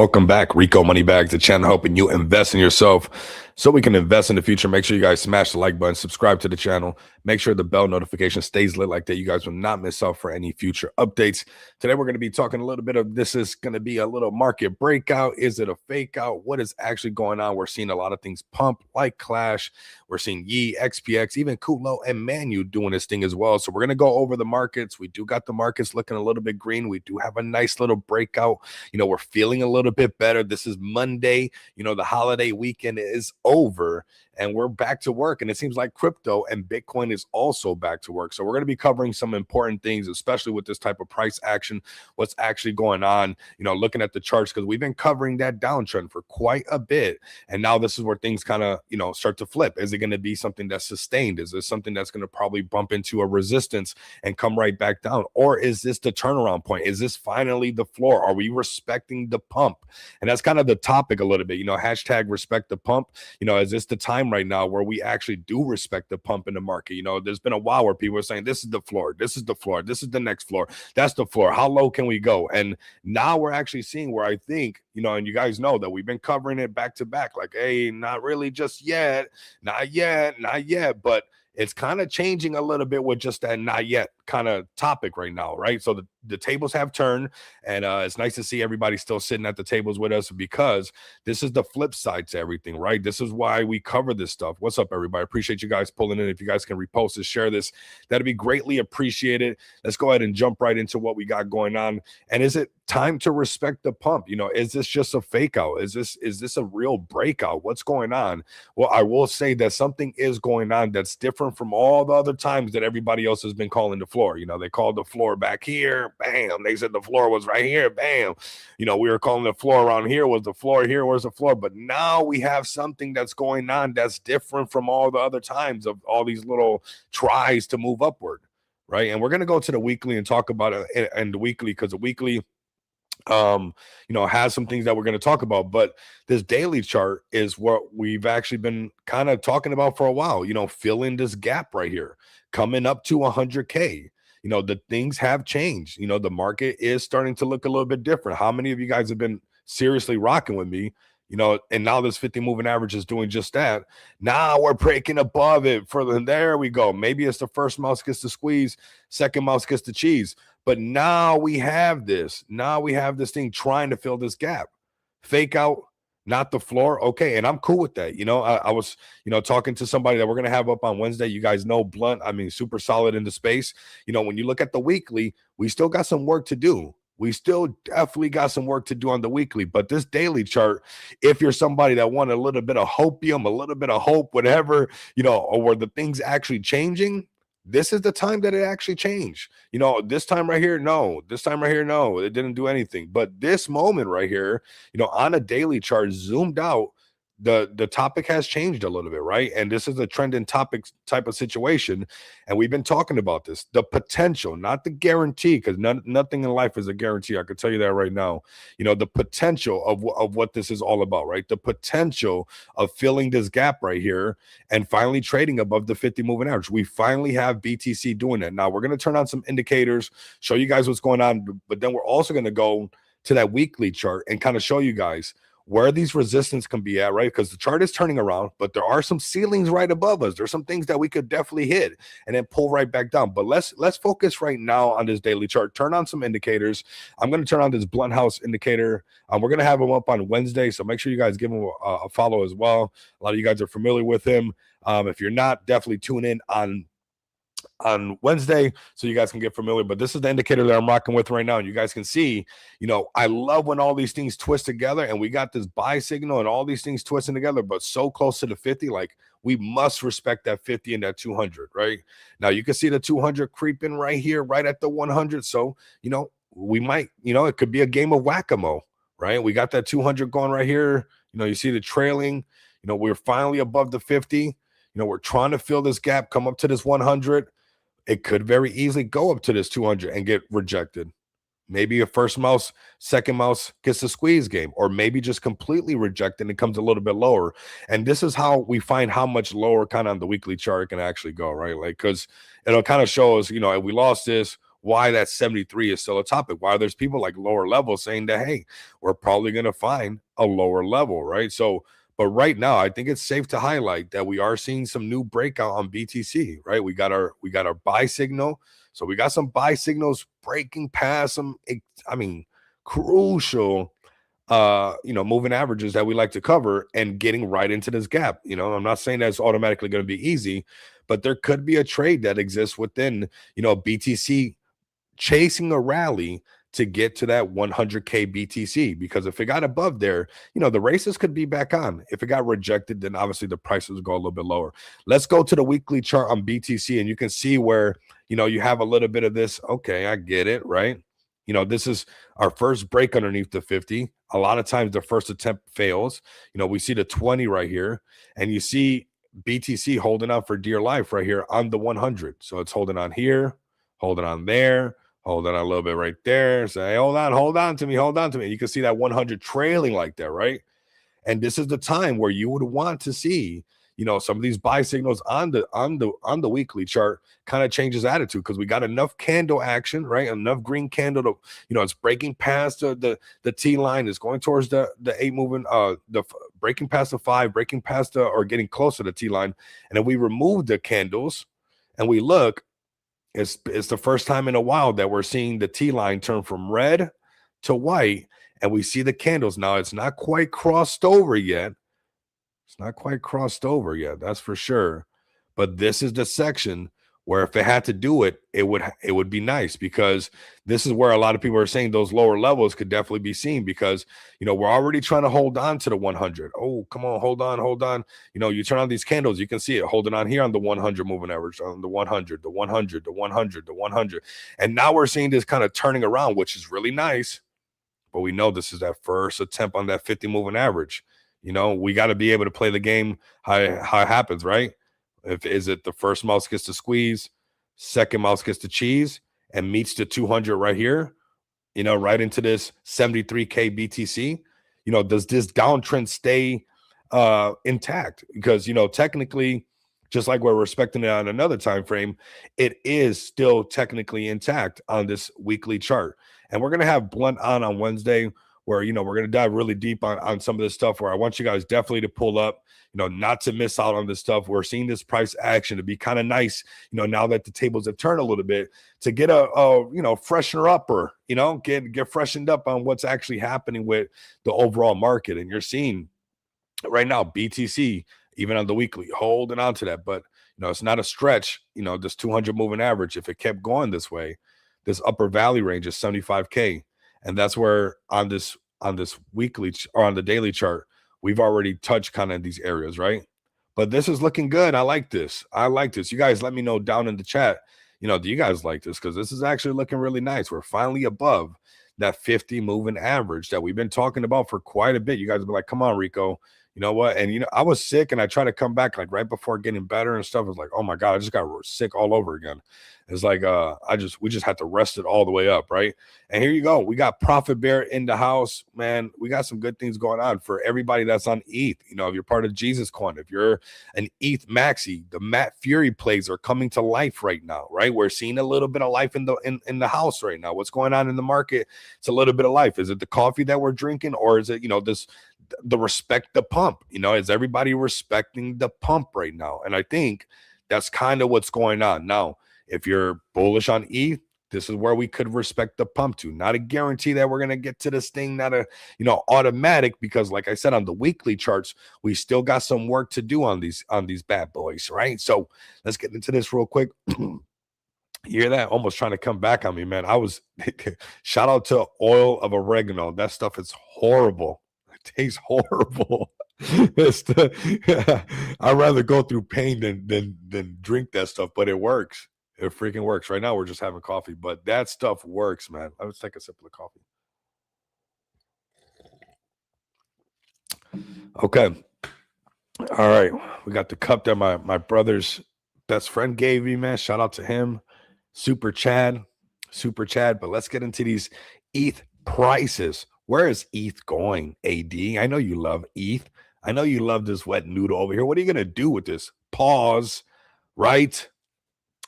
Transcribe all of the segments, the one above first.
Welcome back. Rico Moneybags, the channel helping you invest in yourself so we can invest in the future. Make sure you guys smash the like button, subscribe to the channel, make sure the bell notification stays lit like that. You guys will not miss out for any future updates. Today, we're going to be talking a little bit of this is going to be a little market breakout. Is it a fake out? What is actually going on? We're seeing a lot of things pump like Clash. We're seeing Yi, XPX, even Culo and Manyu doing this thing as well. So we're going to go over the markets. We do got the markets looking a little bit green. We do have a nice little breakout. We're feeling a little bit better. This is Monday. The holiday weekend is over and we're back to work. And it seems like crypto and Bitcoin is also back to work. So we're going to be covering some important things, especially with this type of price action, what's actually going on, looking at the charts, because we've been covering that downtrend for quite a bit. And now this is where things kind of, start to flip. Is it going to be something that's sustained? Is this something that's going to probably bump into a resistance and come right back down? Or is this the turnaround point? Is this finally the floor? Are we respecting the pump? And that's kind of the topic a little bit, hashtag respect the pump. Is this the time right now where we actually do respect the pump in the market? There's been a while where people are saying this is the floor, this is the floor, this is the next floor, that's the floor, how low can we go? And now we're actually seeing where I think, and you guys know that we've been covering it back to back, like, hey, not really just yet, not yet, but it's kind of changing a little bit with just that not yet kind of topic right now, right? So the tables have turned, and it's nice to see everybody still sitting at the tables with us, because this is the flip side to everything, right? This is why we cover this stuff. What's up, everybody? Appreciate you guys pulling in. If you guys can repost this, share this, that'd be greatly appreciated. Let's go ahead and jump right into what we got going on. And is it time to respect the pump? Is this just a fake out? Is this a real breakout? What's going on? Well, I will say that something is going on that's different from all the other times that everybody else has been calling the floor. They called the floor back here, bam. They said the floor was right here, bam. We were calling the floor around here, was the floor here, where's the floor? But now we have something that's going on that's different from all the other times of all these little tries to move upward, right? And we're going to go to the weekly and talk about it, and the weekly, because the weekly has some things that we're going to talk about. But this daily chart is what we've actually been kind of talking about for a while, filling this gap right here, coming up to 100K. The things have changed. The market is starting to look a little bit different. How many of you guys have been seriously rocking with me? And now this 50 moving average is doing just that. Now we're breaking above it further. There we go. Maybe it's the first mouse gets the squeeze, second mouse gets the cheese. But now we have this. Now we have this thing trying to fill this gap. Fake out, not the floor. Okay. And I'm cool with that. I was, talking to somebody that we're going to have up on Wednesday. You guys know Blunt. I mean, super solid in the space. When you look at the weekly, we still got some work to do. We still definitely got some work to do on the weekly. But this daily chart, if you're somebody that want a little bit of hopium, a little bit of hope, whatever, or where the things actually changing, this is the time that it actually changed. This time right here, no. This time right here, no. It didn't do anything. But this moment right here, on a daily chart, zoomed out, the topic has changed a little bit, right? And this is a trending topic type of situation. And we've been talking about this, the potential, not the guarantee, because nothing in life is a guarantee. I can tell you that right now. The potential of what this is all about, right? The potential of filling this gap right here and finally trading above the 50 moving average. We finally have BTC doing that. Now we're going to turn on some indicators, show you guys what's going on, but then we're also going to go to that weekly chart and kind of show you guys where these resistance can be at, right? Because the chart is turning around, but there are some ceilings right above us. There's some things that we could definitely hit and then pull right back down. But let's focus right now on this daily chart. Turn on some indicators. I'm going to turn on this Blunt House indicator. We're going to have him up on Wednesday, so make sure you guys give him a follow as well. A lot of you guys are familiar with him. If you're not, definitely tune in on Wednesday so you guys can get familiar. But this is the indicator that I'm rocking with right now, and you guys can see, I love when all these things twist together and we got this buy signal and all these things twisting together, but so close to the 50. Like, we must respect that 50 and that 200, right? Now you can see the 200 creeping right here, right at the 100. So we might, it could be a game of whack-a-mole, right? We got that 200 going right here. You see the trailing, we're finally above the 50. We're trying to fill this gap, come up to this 100. It could very easily go up to this 200 and get rejected. Maybe a first mouse, second mouse gets a squeeze game, or maybe just completely rejected and it comes a little bit lower. And this is how we find how much lower kind of on the weekly chart can actually go, right? Like, because it'll kind of show us, if we lost this, why that 73 is still a topic, why there's people like lower level saying that, hey, we're probably going to find a lower level, right? So, but right now, I think it's safe to highlight that we are seeing some new breakout on BTC, right? We got our buy signal. So we got some buy signals breaking past some, I mean, crucial moving averages that we like to cover and getting right into this gap. I'm not saying that's automatically going to be easy, but there could be a trade that exists within, BTC chasing a rally to get to that 100K BTC, because if it got above there, the races could be back on. If it got rejected, then obviously the prices go a little bit lower. Let's go to the weekly chart on BTC, and you can see where, you have a little bit of this. Okay, I get it, right? This is our first break underneath the 50. A lot of times the first attempt fails. We see the 20 right here, and you see BTC holding on for dear life right here on the 100. So it's holding on here, holding on there, holding on a little bit right there. Say, hold on to me, hold on to me. You can see that 100 trailing like that, right? And this is the time where you would want to see, some of these buy signals on the weekly chart kind of changes attitude, because we got enough candle action, right? Enough green candle to, it's breaking past the T line, is going towards the 8 moving, breaking past the 5, breaking past or getting closer to the T line. And then we remove the candles and we look, it's the first time in a while that we're seeing the T line turn from red to white, and we see the candles. Now, it's not quite crossed over yet. It's not quite crossed over yet, that's for sure. But this is the section where if it had to do it, it would be nice, because this is where a lot of people are saying those lower levels could definitely be seen, because we're already trying to hold on to the 100. Oh, come on, hold on. You turn on these candles, you can see it holding on here on the 100 moving average, on the 100, the 100, the 100, the 100. And now we're seeing this kind of turning around, which is really nice. But we know this is that first attempt on that 50 moving average. We got to be able to play the game how it happens, right? Is it the first mouse gets to squeeze, second mouse gets to cheese, and meets the 200 right here, right into this 73K BTC? Does this downtrend stay intact? Because, technically, just like we're respecting it on another time frame, it is still technically intact on this weekly chart. And we're going to have Blunt on Wednesday, where, we're going to dive really deep on some of this stuff, where I want you guys definitely to pull up, not to miss out on this stuff. We're seeing this price action to be kind of nice, now that the tables have turned a little bit, to get a freshener upper, get freshened up on what's actually happening with the overall market. And you're seeing right now BTC, even on the weekly, holding on to that. But, it's not a stretch, this 200 moving average, if it kept going this way, this upper valley range is 75K. And that's where on this weekly or on the daily chart, we've already touched kind of these areas, right? But this is looking good. I like this. You guys let me know down in the chat, do you guys like this? Because this is actually looking really nice. We're finally above that 50 moving average that we've been talking about for quite a bit. You guys have been like, come on, Rico. You know what? And, I was sick, and I tried to come back like right before getting better and stuff. It was like, oh my God, I just got sick all over again. It's like, we just had to rest it all the way up. Right. And here you go. We got Profit Bear in the house, man. We got some good things going on for everybody that's on ETH. If you're part of Jesus Coin, if you're an ETH Maxi, the Matt Fury plays are coming to life right now. Right. We're seeing a little bit of life in the house right now. What's going on in the market? It's a little bit of life. Is it the coffee that we're drinking, or is it, the respect the pump? Is everybody respecting the pump right now? And I think that's kind of what's going on now. If you're bullish on ETH, this is where we could respect the pump to. Not a guarantee that we're going to get to this thing, not a, automatic, because like I said, on the weekly charts, we still got some work to do on these bad boys, right? So let's get into this real quick. You hear that? Almost trying to come back on me, man. I was shout out to oil of oregano. That stuff is horrible. It tastes horrible. I'd rather go through pain than drink that stuff, but it works. It freaking works. Right now, we're just having coffee, but that stuff works, man. Let's take a sip of the coffee. Okay. All right. We got the cup that my brother's best friend gave me, man. Shout out to him. Super Chad. But let's get into these ETH prices. Where is ETH going, AD? I know you love ETH. I know you love this wet noodle over here. What are you going to do with this? Pause, right?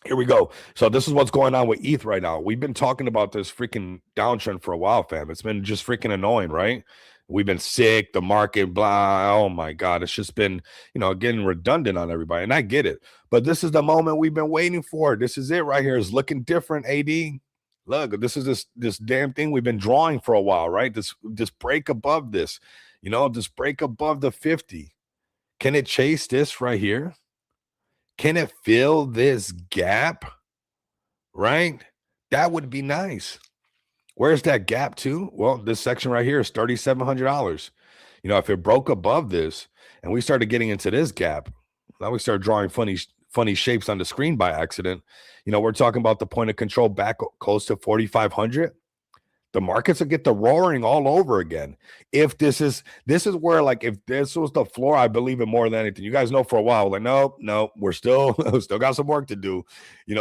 Here we go. So this is what's going on with ETH right now. We've been talking about this freaking downtrend for a while, fam. It's been just freaking annoying, right? We've been sick, the market, blah. Oh my God. It's just been, getting redundant on everybody. And I get it. But this is the moment we've been waiting for. This is it right here. It's looking different, AD. Look, this is this damn thing we've been drawing for a while, right? This break above this, this break above the 50. Can it chase this right here? Can it fill this gap? Right? That would be nice. Where's that gap to? Well, this section right here is $3,700. If it broke above this and we started getting into this gap, now we start drawing funny shapes on the screen by accident. We're talking about the point of control back close to 4,500. The markets will get the roaring all over again. If this is where, like, if this was the floor, I believe it more than anything. You guys know for a while, like, no, we're still got some work to do.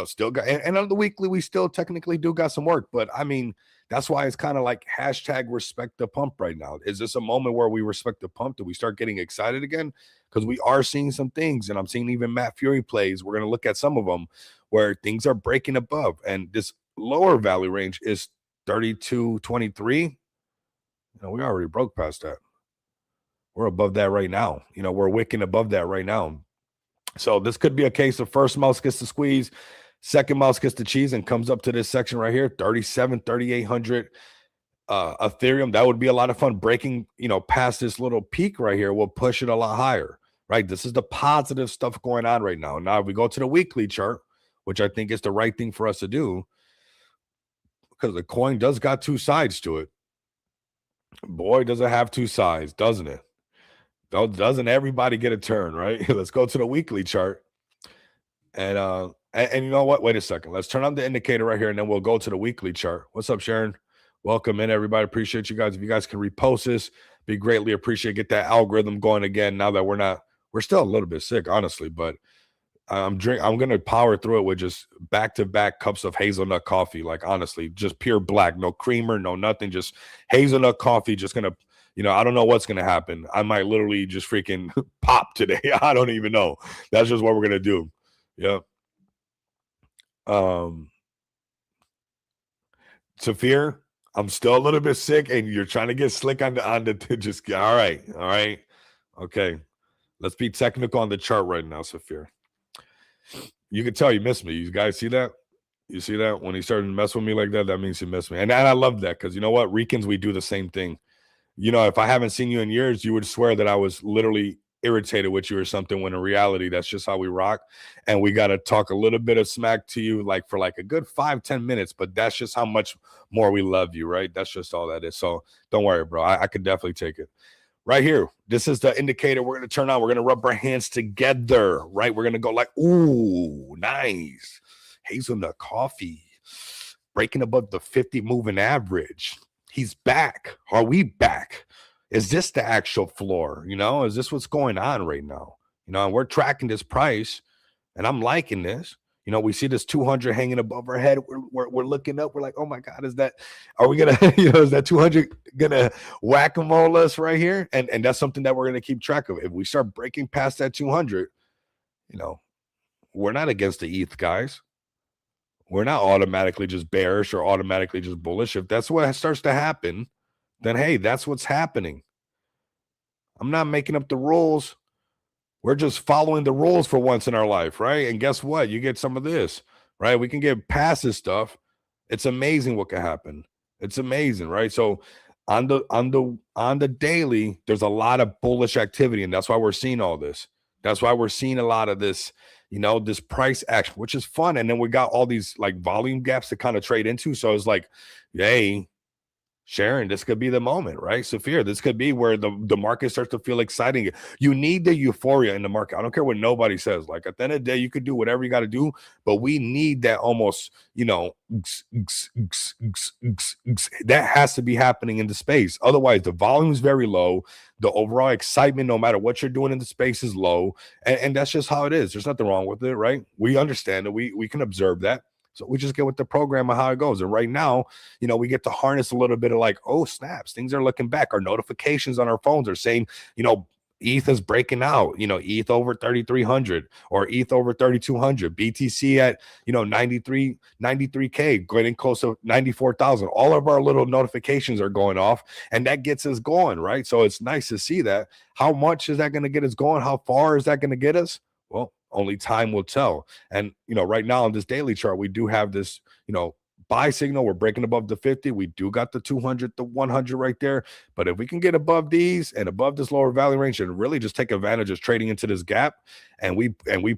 Still got, and on the weekly, we still technically do got some work. But I mean, that's why it's kind of like hashtag respect the pump right now. Is this a moment where we respect the pump? Do we start getting excited again? Because we are seeing some things, and I'm seeing even Matt Fury plays. We're going to look at some of them where things are breaking above, and this lower value range is 32.23. We already broke past that. We're above that right now. We're wicking above that right now. So this could be a case of first mouse gets the squeeze, second mouse gets the cheese, and comes up to this section right here, 3,800 Ethereum. That would be a lot of fun. Breaking, past this little peak right here will push it a lot higher, right? This is the positive stuff going on right now. Now, if we go to the weekly chart, which I think is the right thing for us to do, because the coin does got two sides to it. Boy, does it have two sides, doesn't it? Doesn't everybody get a turn, right? Let's go to the weekly chart. And you know what? Wait a second. Let's turn on the indicator right here, and then we'll go to the weekly chart. What's up, Sharon? Welcome in, everybody. Appreciate you guys. If you guys can repost this, be greatly appreciated. Get that algorithm going again. Now that we're still a little bit sick, honestly, but I'm gonna power through it with just back-to-back cups of hazelnut coffee. Like, honestly, just pure black, no creamer, no nothing, just hazelnut coffee. Just gonna, I don't know what's gonna happen. I might literally just freaking pop today. I don't even know. That's just what we're gonna do. Yeah. Safir, I'm still a little bit sick, and you're trying to get slick on the just all right. Okay. Let's be technical on the chart right now, Safir. You can tell you miss me. You guys see that? You see that? When he started to mess with me like that, that means he missed me. And I love that, because you know what? Ricans, we do the same thing. If I haven't seen you in years, you would swear that I was literally irritated with you or something, when in reality, that's just how we rock. And we got to talk a little bit of smack to you, like for like a good 5-10 minutes, but that's just how much more we love you, right? That's just all that is. So don't worry, bro. I could definitely take it. Right here, this is the indicator we're going to turn on. We're going to rub our hands together, right? We're going to go like, ooh, nice. Hazelnut coffee. Breaking above the 50 moving average. He's back. Are we back? Is this the actual floor? Is this what's going on right now? And we're tracking this price, and I'm liking this. We see this 200 hanging above our head. We're looking up. We're like, oh my God, are we going to, is that 200 going to whack-a-mole us right here? And that's something that we're going to keep track of. If we start breaking past that 200, we're not against the ETH, guys. We're not automatically just bearish or automatically just bullish. If that's what starts to happen, then hey, that's what's happening. I'm not making up the rules. We're just following the rules for once in our life, right? And guess what? You get some of this, right? We can get past this stuff. It's amazing what can happen. It's amazing, right? So on the daily, there's a lot of bullish activity, and that's why we're seeing all this. That's why we're seeing a lot of this, this price action, which is fun. And then we got all these like volume gaps to kind of trade into. So it's like, hey, Sharon, this could be the moment, right? Safir, this could be where the market starts to feel exciting. You need the euphoria in the market. I don't care what nobody says. Like, at the end of the day, you could do whatever you got to do, but we need that almost, that has to be happening in the space. Otherwise, the volume is very low. The overall excitement, no matter what you're doing in the space, is low. And that's just how it is. There's nothing wrong with it, right? We understand it. We can observe that. So we just get with the program of how it goes. And right now, we get to harness a little bit of like, oh, snaps, things are looking back. Our notifications on our phones are saying, ETH is breaking out, ETH over 3,300 or ETH over 3,200, BTC at, 93K, getting close to 94,000. All of our little notifications are going off, and that gets us going, right? So it's nice to see that. How much is that going to get us going? How far is that going to get us? Well, only time will tell. And, right now on this daily chart, we do have this, buy signal. We're breaking above the 50. We do got the 200, the 100 right there. But if we can get above these and above this lower value range and really just take advantage of trading into this gap, and we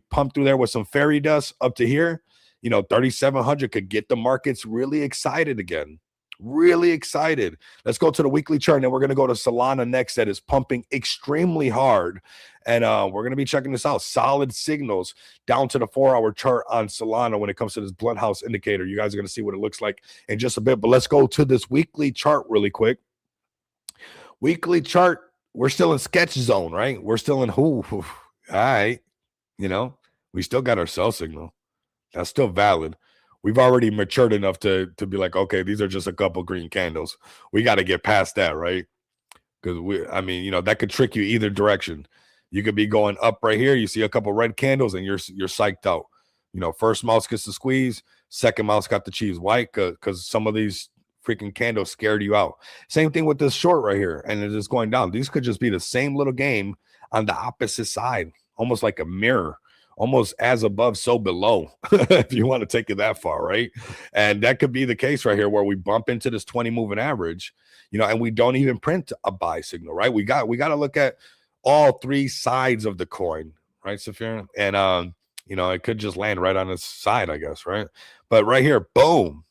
pump through there with some fairy dust up to here, 3,700 could get the markets really excited again. Really excited. Let's go to the weekly chart, and then we're going to go to Solana next. That is pumping extremely hard, and we're going to be checking this out. Solid signals down to the 4-hour chart on Solana when it comes to this blunt house indicator. You guys are going to see what it looks like in just a bit, but let's go to this weekly chart really quick. Weekly chart, we're still in sketch zone, right? We're still in all right, we still got our sell signal. That's still valid. We've already matured enough to be like, okay, these are just a couple green candles. We got to get past that, right? Because that could trick you either direction. You could be going up right here. You see a couple red candles and you're psyched out. First mouse gets the squeeze, second mouse got the cheese. Why? Because some of these freaking candles scared you out. Same thing with this short right here, and it is going down. These could just be the same little game on the opposite side, almost like a mirror. Almost as above, so below, if you want to take it that far, right? And that could be the case right here where we bump into this 20 moving average, and we don't even print a buy signal, right? We got to look at all three sides of the coin, right, Saphira? And, it could just land right on its side, I guess, right? But right here, boom,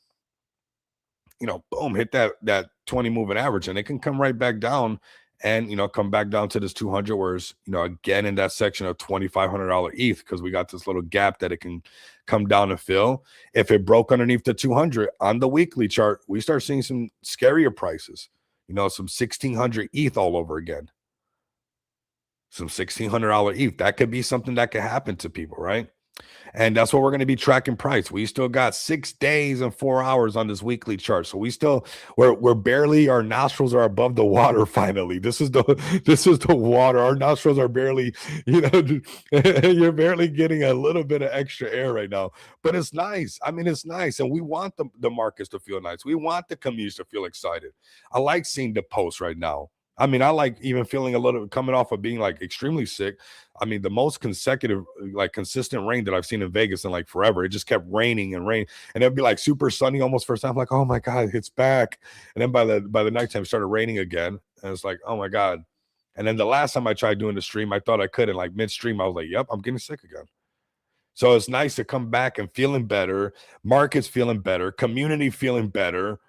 boom, hit that 20 moving average, and it can come right back down and come back down to this 200, whereas again in that section of $2,500 ETH, because we got this little gap that it can come down and fill. If it broke underneath the 200 on the weekly chart, we start seeing some scarier prices, some 1,600 ETH all over again, some $1,600 ETH. That could be something that could happen to people, right? And that's what we're going to be tracking price. We still got 6 days and 4 hours on this weekly chart. So we're barely, our nostrils are above the water finally. This is the water. Our nostrils are barely, you're barely getting a little bit of extra air right now. But it's nice. It's nice. And we want the markets to feel nice. We want the communities to feel excited. I like seeing the posts right now. I like even feeling a little coming off of being like extremely sick. The most consecutive, like consistent rain that I've seen in Vegas in like forever. It just kept raining and raining, and it'd be like super sunny almost first time. I'm like, oh my God, it's back. And then by the nighttime, it started raining again, and it's like, oh my God. And then the last time I tried doing the stream, I thought I could, and like midstream, I was like, yep, I'm getting sick again. So it's nice to come back and feeling better, markets feeling better, community feeling better.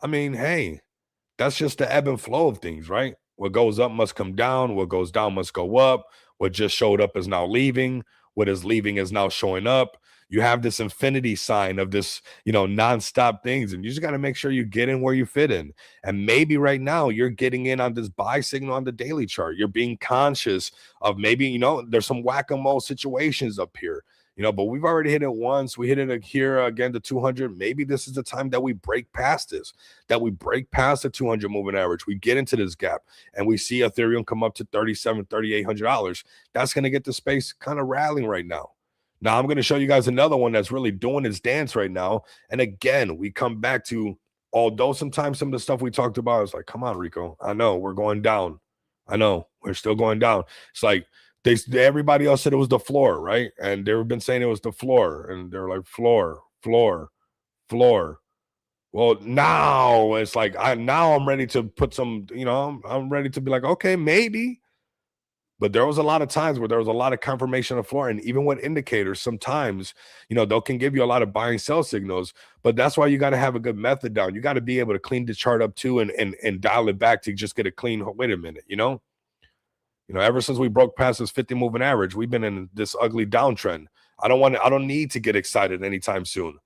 Hey. That's just the ebb and flow of things, right? What goes up must come down. What goes down must go up. What just showed up is now leaving. What is leaving is now showing up. You have this infinity sign of this, nonstop things. And you just got to make sure you get in where you fit in. And maybe right now you're getting in on this buy signal on the daily chart. You're being conscious of maybe, there's some whack-a-mole situations up here. But we've already hit it once. We hit it here again to 200. Maybe this is the time that we break past this, that we break past the 200 moving average. We get into this gap and we see Ethereum come up to $3,800. That's going to get the space kind of rallying right now. Now I'm going to show you guys another one that's really doing its dance right now. And again, we come back to, although sometimes some of the stuff we talked about is like, come on, Rico. I know we're going down. I know we're still going down. It's like, everybody else said it was the floor, right? And they've been saying it was the floor, and they're like floor. Well, now it's like I'm ready to put some, I'm ready to be like, okay, maybe. But there was a lot of times where there was a lot of confirmation of floor, and even with indicators, sometimes they can give you a lot of buy and sell signals. But that's why you got to have a good method down. You got to be able to clean the chart up too, and dial it back to just get a clean. Wait a minute, ever since we broke past this 50 moving average, we've been in this ugly downtrend. I don't need to get excited anytime soon.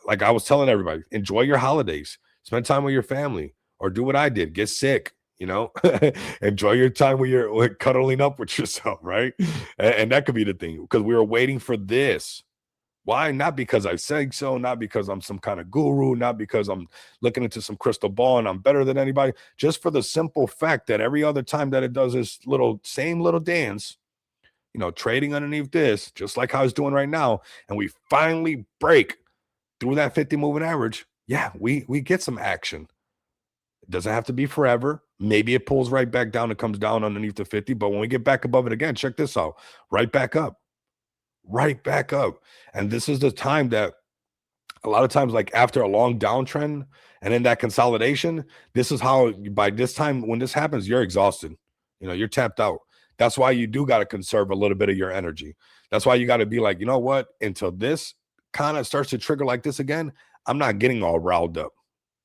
Like I was telling everybody, enjoy your holidays, spend time with your family, or do what I did, get sick, enjoy your time when you're cuddling up with yourself, right? And that could be the thing, because we were waiting for this. Why? Not because I say so, not because I'm some kind of guru, not because I'm looking into some crystal ball and I'm better than anybody, just for the simple fact that every other time that it does this same little dance, trading underneath this, just like how it's doing right now, and we finally break through that 50 moving average, yeah, we get some action. It doesn't have to be forever. Maybe it pulls right back down and comes down underneath the 50, but when we get back above it again, check this out. Right back up. Right back up. And this is the time that a lot of times, like after a long downtrend and in that consolidation, this is how by this time when this happens, you're exhausted. You're tapped out. That's why you do got to conserve a little bit of your energy. That's why you got to be like, you know what? Until this kind of starts to trigger like this again, I'm not getting all riled up.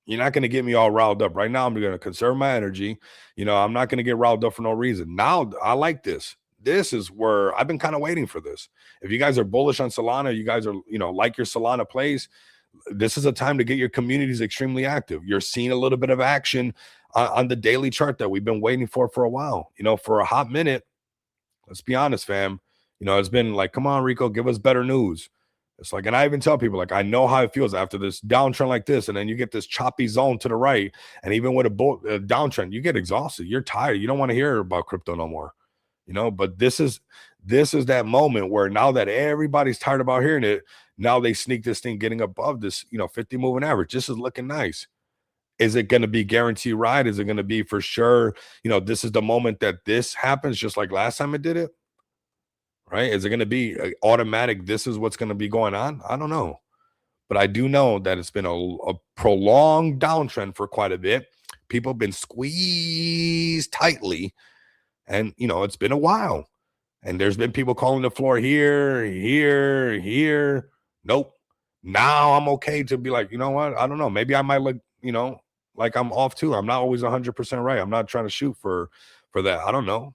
You're not going to get me all riled up. Right now, I'm going to conserve my energy. I'm not going to get riled up for no reason. Now, I like this. This is where I've been kind of waiting for this. If you guys are bullish on Solana, you guys are, like your Solana plays, this is a time to get your communities extremely active. You're seeing a little bit of action on the daily chart that we've been waiting for a while. For a hot minute, let's be honest, fam. It's been like, come on, Rico, give us better news. It's like, and I even tell people, like, I know how it feels after this downtrend like this, and then you get this choppy zone to the right, and even with a downtrend, you get exhausted. You're tired. You don't want to hear about crypto no more, But this is that moment where now that everybody's tired about hearing it, now they sneak this thing getting above this, 50 moving average. This is looking nice. Is it going to be guaranteed right? Is it going to be for sure? This is the moment that this happens, just like last time it did it. Right? Is it going to be automatic? This is what's going to be going on. I don't know, but I do know that it's been a prolonged downtrend for quite a bit. People have been squeezed tightly, and it's been a while. And there's been people calling the floor here. Nope. Now I'm okay to be like, you know what? I don't know. Maybe I might look, like I'm off too. I'm not always 100% right. I'm not trying to shoot for that. I don't know.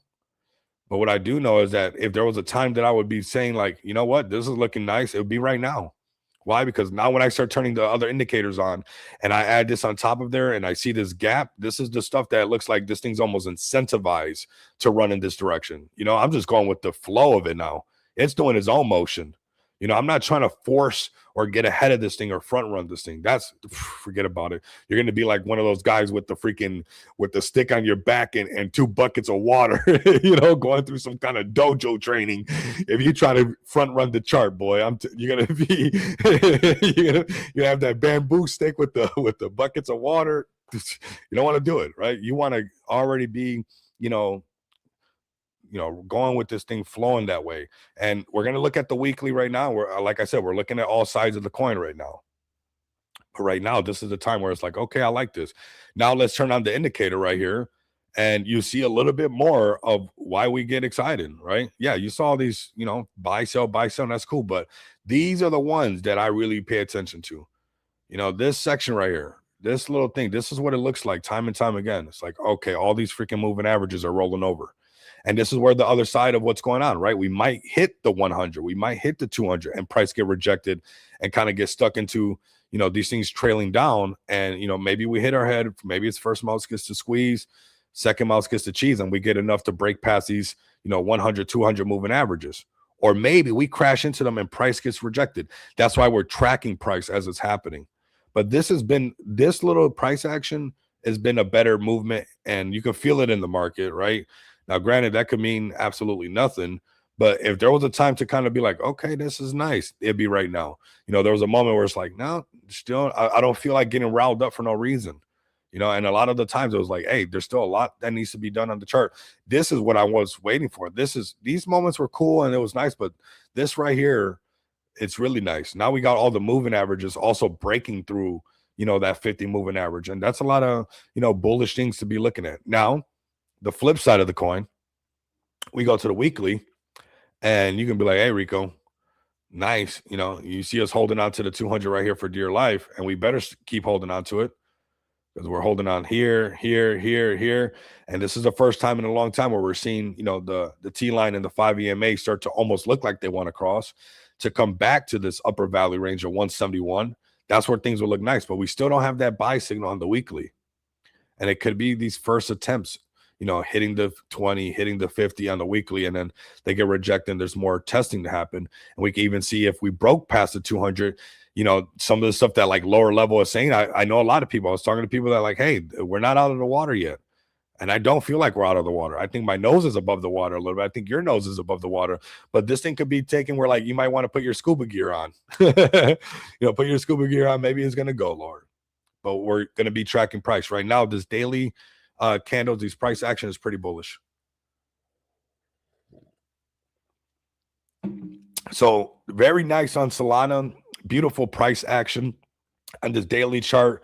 But what I do know is that if there was a time that I would be saying, like, you know what, this is looking nice, it would be right now. Why? Because now when I start turning the other indicators on and I add this on top of there and I see this gap, this is the stuff that looks like this thing's almost incentivized to run in this direction. I'm just going with the flow of it now. It's doing its own motion. I'm not trying to force or get ahead of this thing or front run this thing. That's forget about it. You're going to be like one of those guys with the stick on your back and 2 buckets of water, going through some kind of dojo training. If you try to front run the chart, boy, you're going to be, you're going to have that bamboo stick with the buckets of water. You don't want to do it, right? You want to already be, going with this thing flowing that way. And we're going to look at the weekly right now. Like I said, we're looking at all sides of the coin right now. But right now, this is the time where it's like, okay, I like this. Now let's turn on the indicator right here. And you see a little bit more of why we get excited, right? Yeah, you saw these, buy, sell, and that's cool. But these are the ones that I really pay attention to. This section right here, this little thing, this is what it looks like time and time again. It's like, okay, all these freaking moving averages are rolling over. And this is where the other side of what's going on, right? We might hit the 100, we might hit the 200 and price get rejected and kind of get stuck into, these things trailing down. And, maybe we hit our head. Maybe it's first mouse gets to squeeze, second mouse gets to cheese, and we get enough to break past these, 100, 200 moving averages. Or maybe we crash into them and price gets rejected. That's why we're tracking price as it's happening. But this little price action has been a better movement, and you can feel it in the market, right? Now, granted, that could mean absolutely nothing, but if there was a time to kind of be like, okay, this is nice, it'd be right now. There was a moment where it's like, no, still, I don't feel like getting riled up for no reason. And a lot of the times it was like, hey, there's still a lot that needs to be done on the chart. This is what I was waiting for. These moments were cool and it was nice, but this right here, it's really nice. Now we got all the moving averages also breaking through, that 50 moving average. And that's a lot of, bullish things to be looking at. Now, the flip side of the coin, we go to the weekly and you can be like, hey, Rico, nice. You see us holding on to the 200 right here for dear life, and we better keep holding on to it because we're holding on here. And this is the first time in a long time where we're seeing, the T line and the 5 EMA start to almost look like they want to cross to come back to this upper valley range of 171. That's where things will look nice, but we still don't have that buy signal on the weekly. And it could be these first attempts, hitting the 20, hitting the 50 on the weekly, and then they get rejected and there's more testing to happen. And we can even see if we broke past the 200, some of the stuff that like lower level is saying. I know a lot of people, I was talking to people that are like, hey, we're not out of the water yet. And I don't feel like we're out of the water. I think my nose is above the water a little bit. I think your nose is above the water. But this thing could be taken where like you might want to put your scuba gear on. Put your scuba gear on. Maybe it's going to go lower. But we're going to be tracking price. Right now, this daily candles, these price action is pretty bullish. So very nice on Solana. Beautiful price action on this daily chart.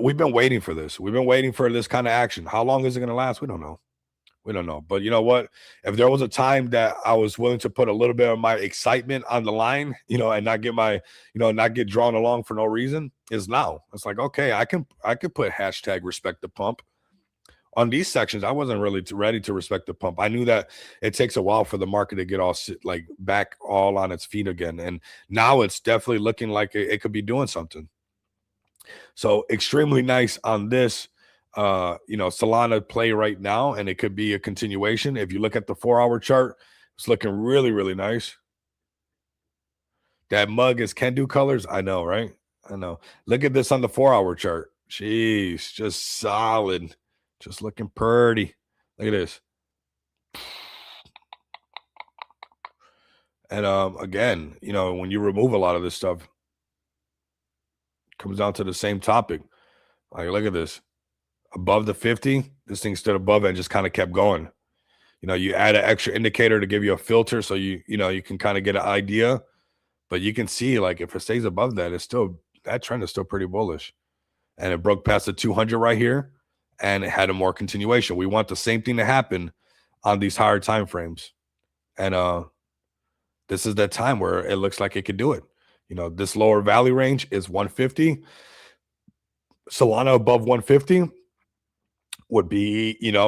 We've been waiting for this. We've been waiting for this kind of action. How long is it going to last? We don't know. We don't know. But you know what? If there was a time that I was willing to put a little bit of my excitement on the line, and not get not get drawn along for no reason, is now. It's like, okay, I could put hashtag respect the pump. On these sections, I wasn't really ready to respect the pump. I knew that it takes a while for the market to get all like back all on its feet again. And now it's definitely looking like it could be doing something. So extremely nice on this, Solana play right now, and it could be a continuation. If you look at the 4-hour chart, it's looking really, really nice. That mug is can-do colors. I know, right? I know. Look at this on the 4-hour chart. Jeez, just solid. Just looking pretty. Look at this. And again, when you remove a lot of this stuff, it comes down to the same topic. Like, look at this. Above the 50, this thing stood above it and just kind of kept going. You add an extra indicator to give you a filter so you can kind of get an idea. But you can see, like, if it stays above that, that trend is still pretty bullish. And it broke past the 200 right here, and it had a more continuation. We want the same thing to happen on these higher time frames. And this is that time where it looks like it could do it. This lower value range is 150. Solana above 150 would be, a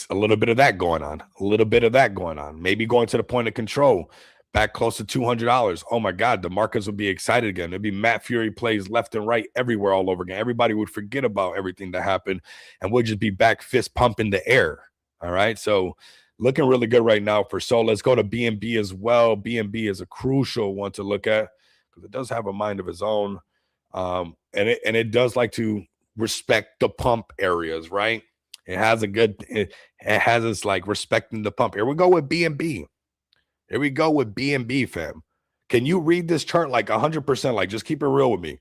little bit of that going on, maybe going to the point of control back close to $200. Oh my God, the markets would be excited again. There'd be Matt Fury plays left and right everywhere all over again. Everybody would forget about everything that happened and would just be back fist pumping the air. All right. So looking really good right now for Sol. Let's go to BNB as well. BNB is a crucial one to look at because it does have a mind of its own. And it does like to respect the pump areas, right? It has us like respecting the pump. Here we go with BNB. Here we go with BNB, fam. Can you read this chart like 100%? Like, just keep it real with me.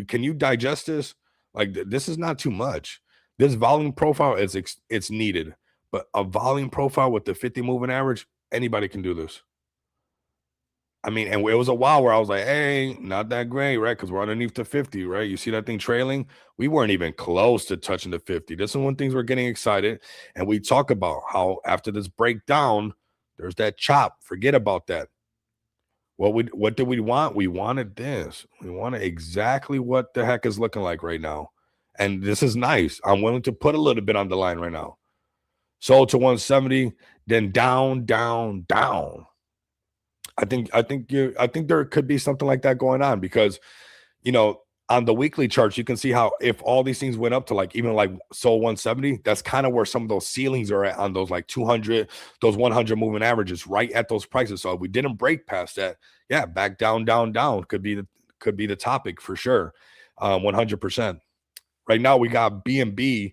Can you digest this? Like, this is not too much. This volume profile it's needed, but a volume profile with the 50 moving average, anybody can do this. I mean, and it was a while where I was like, hey, not that great, right? Because we're underneath the 50, right? You see that thing trailing? We weren't even close to touching the 50. This is when things were getting excited. And we talk about how after this breakdown, there's that chop. Forget about that. What did we want? We wanted this. We wanted exactly what the heck is looking like right now. And this is nice. I'm willing to put a little bit on the line right now. Sold to 170, then down, down, down. I think there could be something like that going on because, on the weekly charts, you can see how if all these things went up to like even like Sol 170, that's kind of where some of those ceilings are at on those like 200, those 100 moving averages, right at those prices. So if we didn't break past that, yeah, back down, down, down could be the topic for sure, 100%. Right now we got BNB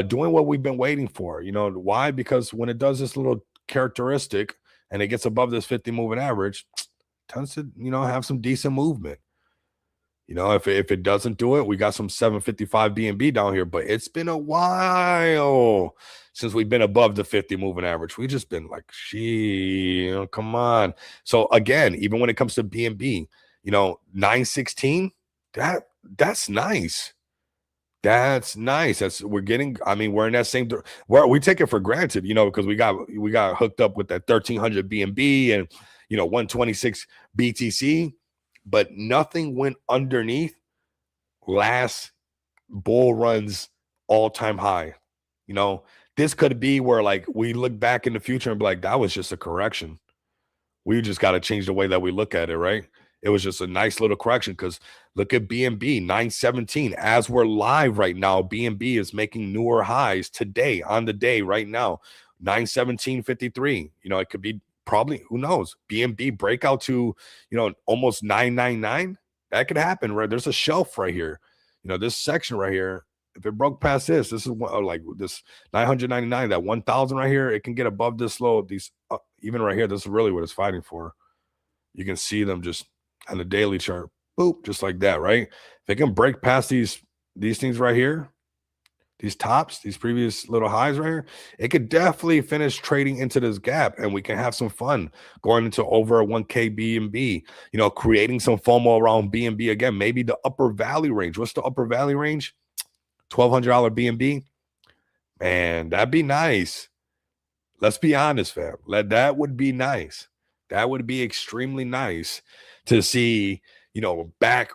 doing what we've been waiting for. Why? Because when it does this little characteristic and it gets above this 50 moving average, tends to have some decent movement. If it doesn't do it, we got some 755 BNB down here, but it's been a while since we've been above the 50 moving average. We've just been like, come on. So again, even when it comes to BNB, 916, that's nice. That's nice. We're in that same, we take it for granted, because we got hooked up with that 1300 BNB and 126 BTC. But nothing went underneath last bull run's all-time high. This could be where like we look back in the future and be like, that was just a correction. We just got to change the way that we look at it, right? It was just a nice little correction because look at BNB 917 as we're live right now. BNB is making newer highs today on the day right now. 917.53. You know, it could be probably, who knows, BNB breakout to, you know, almost 999. That could happen, right? There's a shelf right here. You know, this section right here, if it broke past this is like this 999, that 1000 right here, it can get above this low. These even right here, this is really what it's fighting for. You can see them just on the daily chart, boop, just like that, right? If it can break past these things right here, these tops, these previous little highs right here, it could definitely finish trading into this gap, and we can have some fun going into over a 1K BNB, you know, creating some FOMO around BNB again, maybe the upper valley range. What's the upper valley range? $1,200 BNB. Man, that'd be nice. Let's be honest, fam. That would be nice. That would be extremely nice to see, you know, back,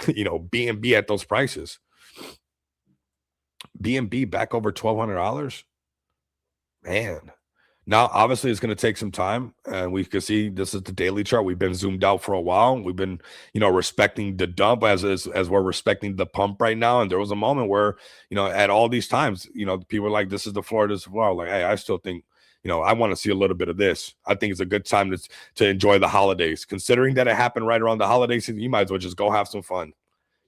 you know, BNB at those prices. BNB back over $1,200. Man. Now, obviously, it's going to take some time, and we can see this is the daily chart. We've been zoomed out for a while. We've been, you know, respecting the dump as we're respecting the pump right now. And there was a moment where, you know, at all these times, you know, people were like, "This is the floor, this is the floor." Like, hey, I still think, you know, I want to see a little bit of this. I think it's a good time to enjoy the holidays. Considering that it happened right around the holiday season, you might as well just go have some fun.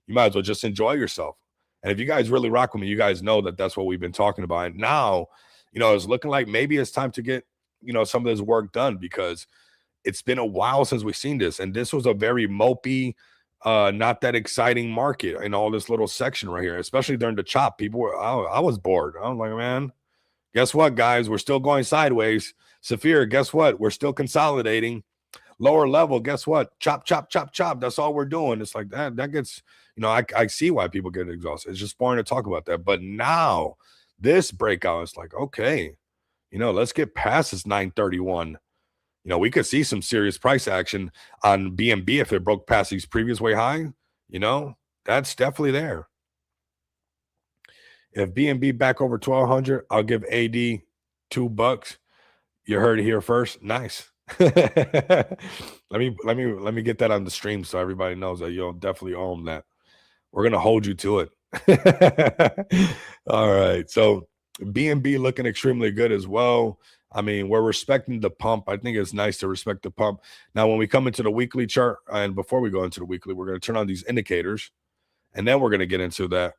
You might as well just enjoy yourself. And if you guys really rock with me, you guys know that that's what we've been talking about. And now, you know, it's looking like maybe it's time to get, you know, some of this work done, because it's been a while since we've seen this. And this was a very mopey, not that exciting market in all this little section right here, especially during the chop. People were, I was bored. I was like, man, guess what, guys? We're still going sideways. Saphir, guess what? We're still consolidating. Lower level, guess what? Chop, chop, chop, chop. That's all we're doing. It's like that gets, you know, I see why people get exhausted. It's just boring to talk about that. But now this breakout is like, okay, you know, let's get past this 931. You know, we could see some serious price action on BNB if it broke past these previous way high. You know, that's definitely there. If BNB back over 1200, I'll give AD $2. You heard it here first. Nice. let me get that on the stream so everybody knows that you'll definitely own that. We're gonna hold you to it. All right. So BNB looking extremely good as well. I mean, we're respecting the pump. I think it's nice to respect the pump. Now, when we come into the weekly chart, and before we go into the weekly, we're going to turn on these indicators, and then we're going to get into that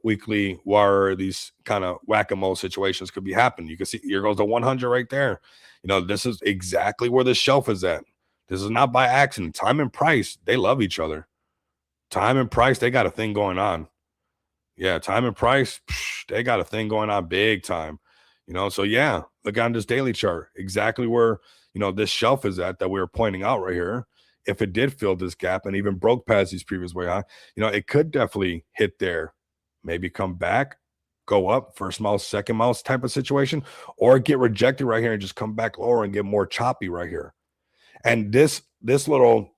weekly where these kind of whack-a-mole situations could be happening. You can see here goes the 100 right there. You know, this is exactly where the shelf is at. This is not by accident. Time and price, they love each other. Time and price, they got a thing going on. Yeah, time and price, they got a thing going on big time. You know, so yeah, look on this daily chart, exactly where, you know, this shelf is at that we were pointing out right here. If it did fill this gap and even broke past these previous way high, you know, it could definitely hit there, maybe come back, go up, first mouse, second mouse type of situation, or get rejected right here and just come back lower and get more choppy right here. And this little,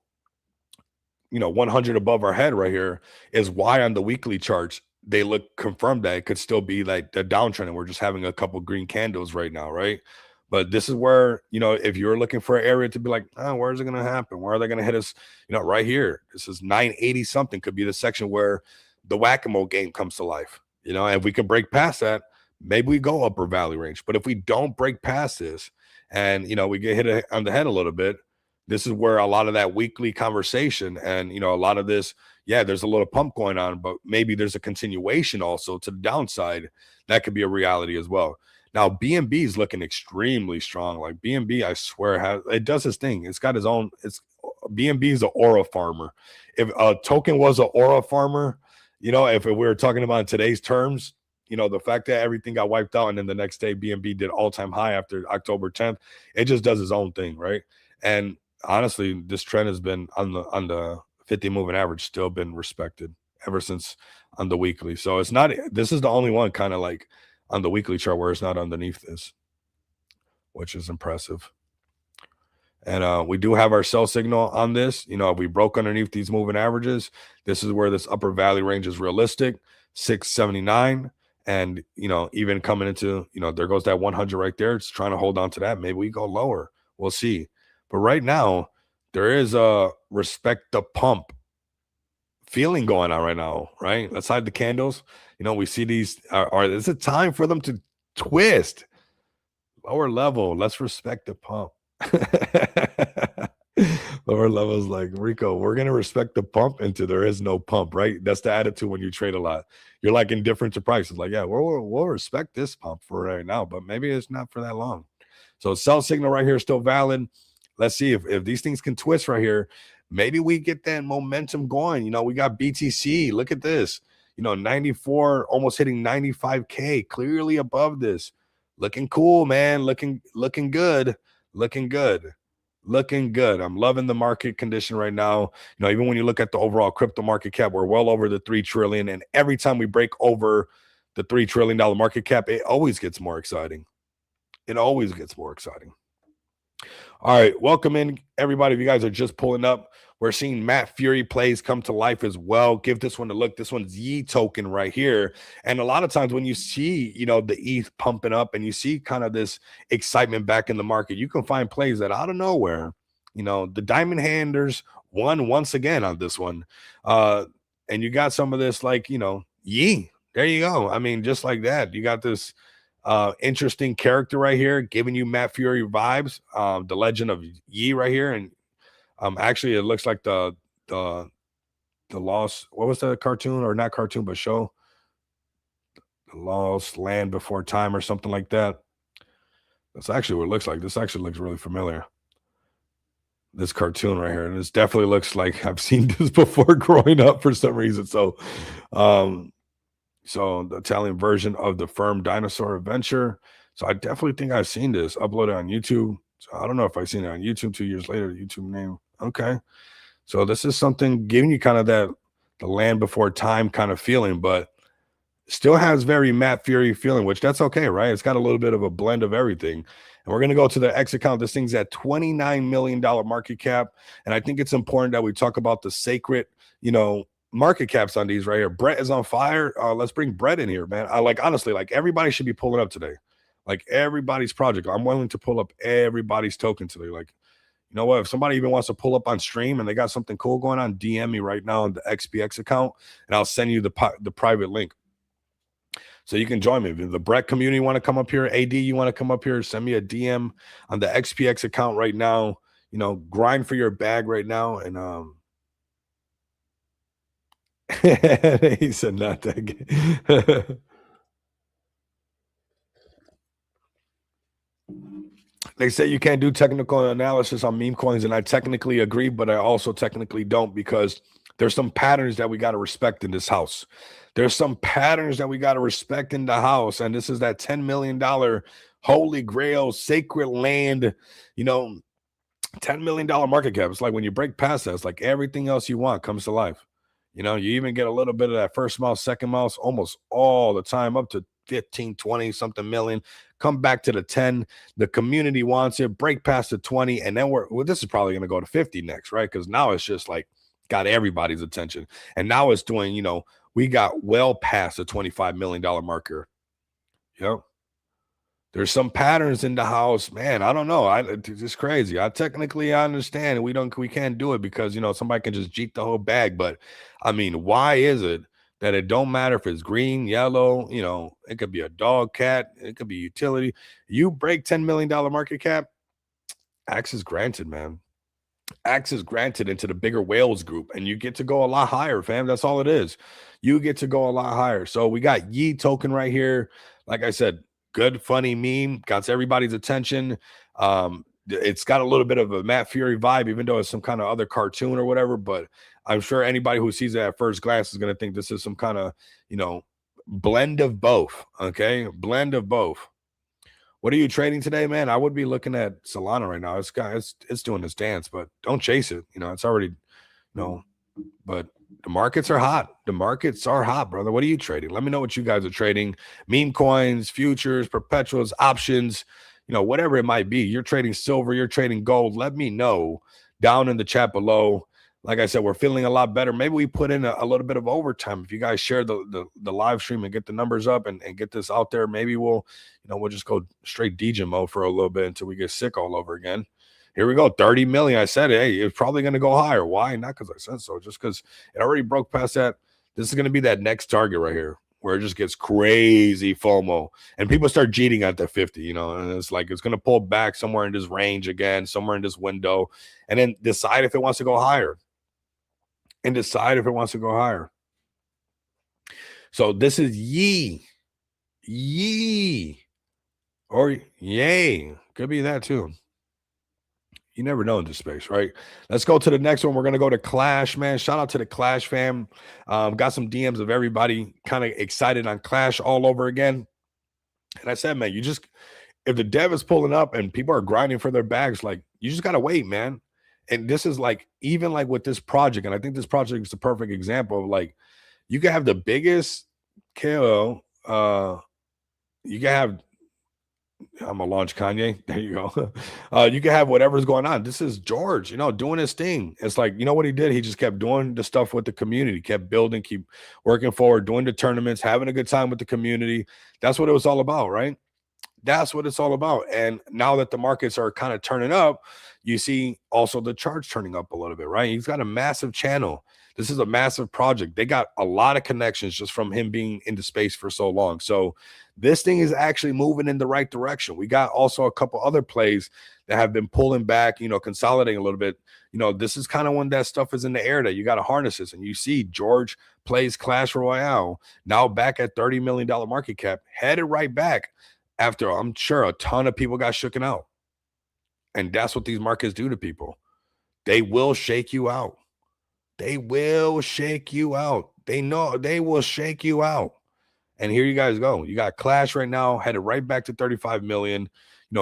you know, 100 above our head right here is why on the weekly charts they look confirmed that it could still be like the downtrend, and we're just having a couple green candles right now, right? But this is where, you know, if you're looking for an area to be like, oh, where is it going to happen? Where are they going to hit us? You know, right here. This is 980 something, could be the section where the whack-a-mole game comes to life. You know, and if we could break past that, maybe we go upper valley range. But if we don't break past this and, you know, we get hit on the head a little bit, this is where a lot of that weekly conversation and, you know, a lot of this, yeah, there's a little pump going on, but maybe there's a continuation also to the downside. That could be a reality as well. Now, BNB is looking extremely strong. Like BNB, I swear, it does its thing. It's got its own. BNB is an aura farmer. If a token was an aura farmer, you know, if we were talking about in today's terms, you know, the fact that everything got wiped out and then the next day BNB did all-time high after October 10th, it just does its own thing, right? And honestly, this trend has been on the 50 moving average, still been respected ever since on the weekly. So it's not, this is the only one kind of like on the weekly chart where it's not underneath this, which is impressive. And we do have our sell signal on this. You know, if we broke underneath these moving averages, this is where this upper valley range is realistic, 679. And, you know, even coming into, you know, there goes that 100 right there. It's trying to hold on to that. Maybe we go lower. We'll see. But right now, there is a respect the pump feeling going on right now, right? Let's hide the candles. We see these are is it time for them to twist? Lower level, let's respect the pump. Lower levels like Rico, we're gonna respect the pump until there is no pump, right? That's the attitude when you trade a lot. You're like indifferent to prices. Like, yeah, we'll respect this pump for right now, but maybe it's not for that long. So sell signal right here is still valid. Let's see if these things can twist right here. Maybe we get that momentum going. We got BTC. Look at this. 94, almost hitting 95K, clearly above this. Looking cool, man. Looking good. Looking good. Looking good. I'm loving the market condition right now. Even when you look at the overall crypto market cap, we're well over the 3 trillion. And every time we break over the $3 trillion market cap, it always gets more exciting. It always gets more exciting. All right, welcome in everybody. If you guys are just pulling up, we're seeing Matt Fury plays come to life as well. Give this one a look. This one's Yi token right here. And a lot of times when you see, the ETH pumping up and you see kind of this excitement back in the market, you can find plays that out of nowhere, the diamond handers won once again on this one. And you got some of this like, Yi. There you go. I mean, just like that, you got this interesting character right here, giving you Matt Fury vibes. The Legend of Yi right here, and actually it looks like the Lost. What was the cartoon or not cartoon but show? The Lost Land Before Time or something like that. That's actually what it looks like. This actually looks really familiar. This cartoon right here, and this definitely looks like I've seen this before growing up for some reason. So, so the Italian version of the Firm Dinosaur Adventure. So I definitely think I've seen this uploaded on YouTube. So I don't know if I've seen it on YouTube 2 years later, YouTube name. Okay. So this is something giving you kind of the Land Before Time kind of feeling, but still has very Matt Fury feeling, which that's okay, right? It's got a little bit of a blend of everything. And we're going to go to the X account. This thing's at $29 million market cap. And I think it's important that we talk about the sacred, market caps on these right here. Brett is on fire. Let's bring Brett in here, man. Honestly, like everybody should be pulling up today. Like everybody's project. I'm willing to pull up everybody's token today. Like, you know what? If somebody even wants to pull up on stream and they got something cool going on, DM me right now on the XPX account, and I'll send you the private link. So you can join me. If the Brett community want to come up here, AD, you want to come up here, send me a DM on the XPX account right now. Grind for your bag right now. And he said not that. They say you can't do technical analysis on meme coins, and I technically agree, but I also technically don't, because there's some patterns that we got to respect in this house. There's some patterns that we got to respect in the house, and this is that $10 million holy grail sacred land, $10 million market cap. It's like when you break past that, it's like everything else you want comes to life. You even get a little bit of that first mouse, second mouse, almost all the time, up to 15, 20 something million. Come back to the 10. The community wants it. Break past the 20, and then this is probably going to go to 50 next, right? Because now it's just like got everybody's attention, and now it's doing. We got well past the $25 million marker. Yep. There's some patterns in the house, man. I don't know. It's crazy. I understand we can't do it because somebody can just jeet the whole bag. But I mean, why is it that it don't matter if it's green, yellow? It could be a dog, cat, it could be utility. You break $10 million market cap, access granted, man. Access granted into the bigger whales group, and you get to go a lot higher, fam. That's all it is. You get to go a lot higher. So we got Yi token right here. Like I said, good, funny meme, got everybody's attention. It's got a little bit of a Matt Fury vibe, even though it's some kind of other cartoon or whatever. But I'm sure anybody who sees it at first glance is going to think this is some kind of, blend of both. Okay, blend of both. What are you trading today, man? I would be looking at Solana right now. It's doing this dance, but don't chase it. It's already, but the markets are hot. The markets are hot, brother. What are you trading? Let me know what you guys are trading. Meme coins, futures, perpetuals, options, whatever it might be. You're trading silver, you're trading gold. Let me know down in the chat below. Like I said, we're feeling a lot better. Maybe we put in a little bit of overtime. If you guys share the live stream and get the numbers up and get this out there, maybe we'll just go straight DJ mode for a little bit until we get sick all over again. Here we go, 30 million. I said, hey, it's probably going to go higher. Why? Not because I said so, just because it already broke past that. This is going to be that next target right here where it just gets crazy FOMO and people start cheating at the 50, and it's like it's going to pull back somewhere in this range again, somewhere in this window, and then decide if it wants to go higher. So this is yee, or yay. Could be that too. You never know in this space, right? Let's go to the next one. We're going to go to Clash, man. Shout out to the Clash fam. Got some DMs of everybody kind of excited on Clash all over again. And I said, man, if the dev is pulling up and people are grinding for their bags, like, you just got to wait, man. And this is like, even like with this project, and I think this project is the perfect example of like, you can have the biggest KO. You can have, I'm gonna launch Kanye. There you go. You can have whatever's going on. This is George, doing his thing. It's like, what he did? He just kept doing the stuff with the community, kept building, keep working forward, doing the tournaments, having a good time with the community. That's what it was all about, right? That's what it's all about. And now that the markets are kind of turning up, you see also the charts turning up a little bit, right? He's got a massive channel. This is a massive project. They got a lot of connections just from him being into space for so long. So this thing is actually moving in the right direction. We got also a couple other plays that have been pulling back, consolidating a little bit. This is kind of when that stuff is in the air that you got to harness this. And you see George plays Clash Royale, now back at $30 million market cap, headed right back after I'm sure a ton of people got shooken out. And that's what these markets do to people. They will shake you out. They will shake you out. They know they will shake you out. And here you guys go. You got Clash right now, headed right back to 35 million.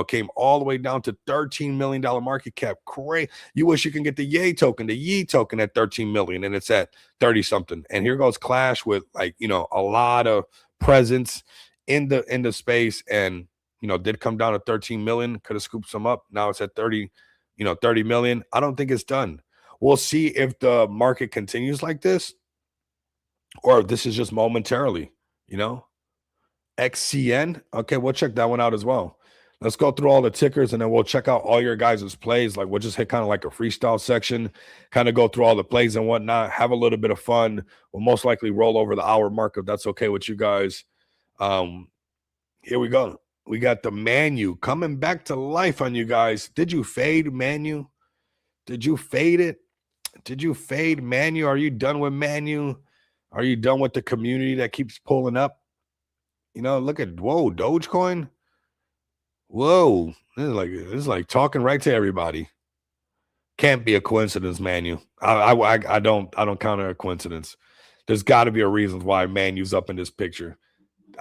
Came all the way down to $13 million market cap. Great. You wish you can get the Yay token, the Yee token at 13 million, and it's at 30 something. And here goes Clash with a lot of presence in the space, and did come down to 13 million. Could have scooped some up. Now it's at 30 million. I don't think it's done. We'll see if the market continues like this, or if this is just momentarily. XCN. Okay, we'll check that one out as well. Let's go through all the tickers, and then we'll check out all your guys' plays. Like, we'll just hit kind of like a freestyle section, kind of go through all the plays and whatnot, have a little bit of fun. We'll most likely roll over the hour mark if that's okay with you guys. Here we go. We got the Manyu coming back to life on you guys. Did you fade Manyu? Did you fade it? Did you fade Manyu? Are you done with Manyu? Are you done with the community that keeps pulling up? Look at, whoa, Dogecoin. Whoa, this is like talking right to everybody. Can't be a coincidence, Manyu. I don't count it a coincidence. There's got to be a reason why Manyu's up in this picture.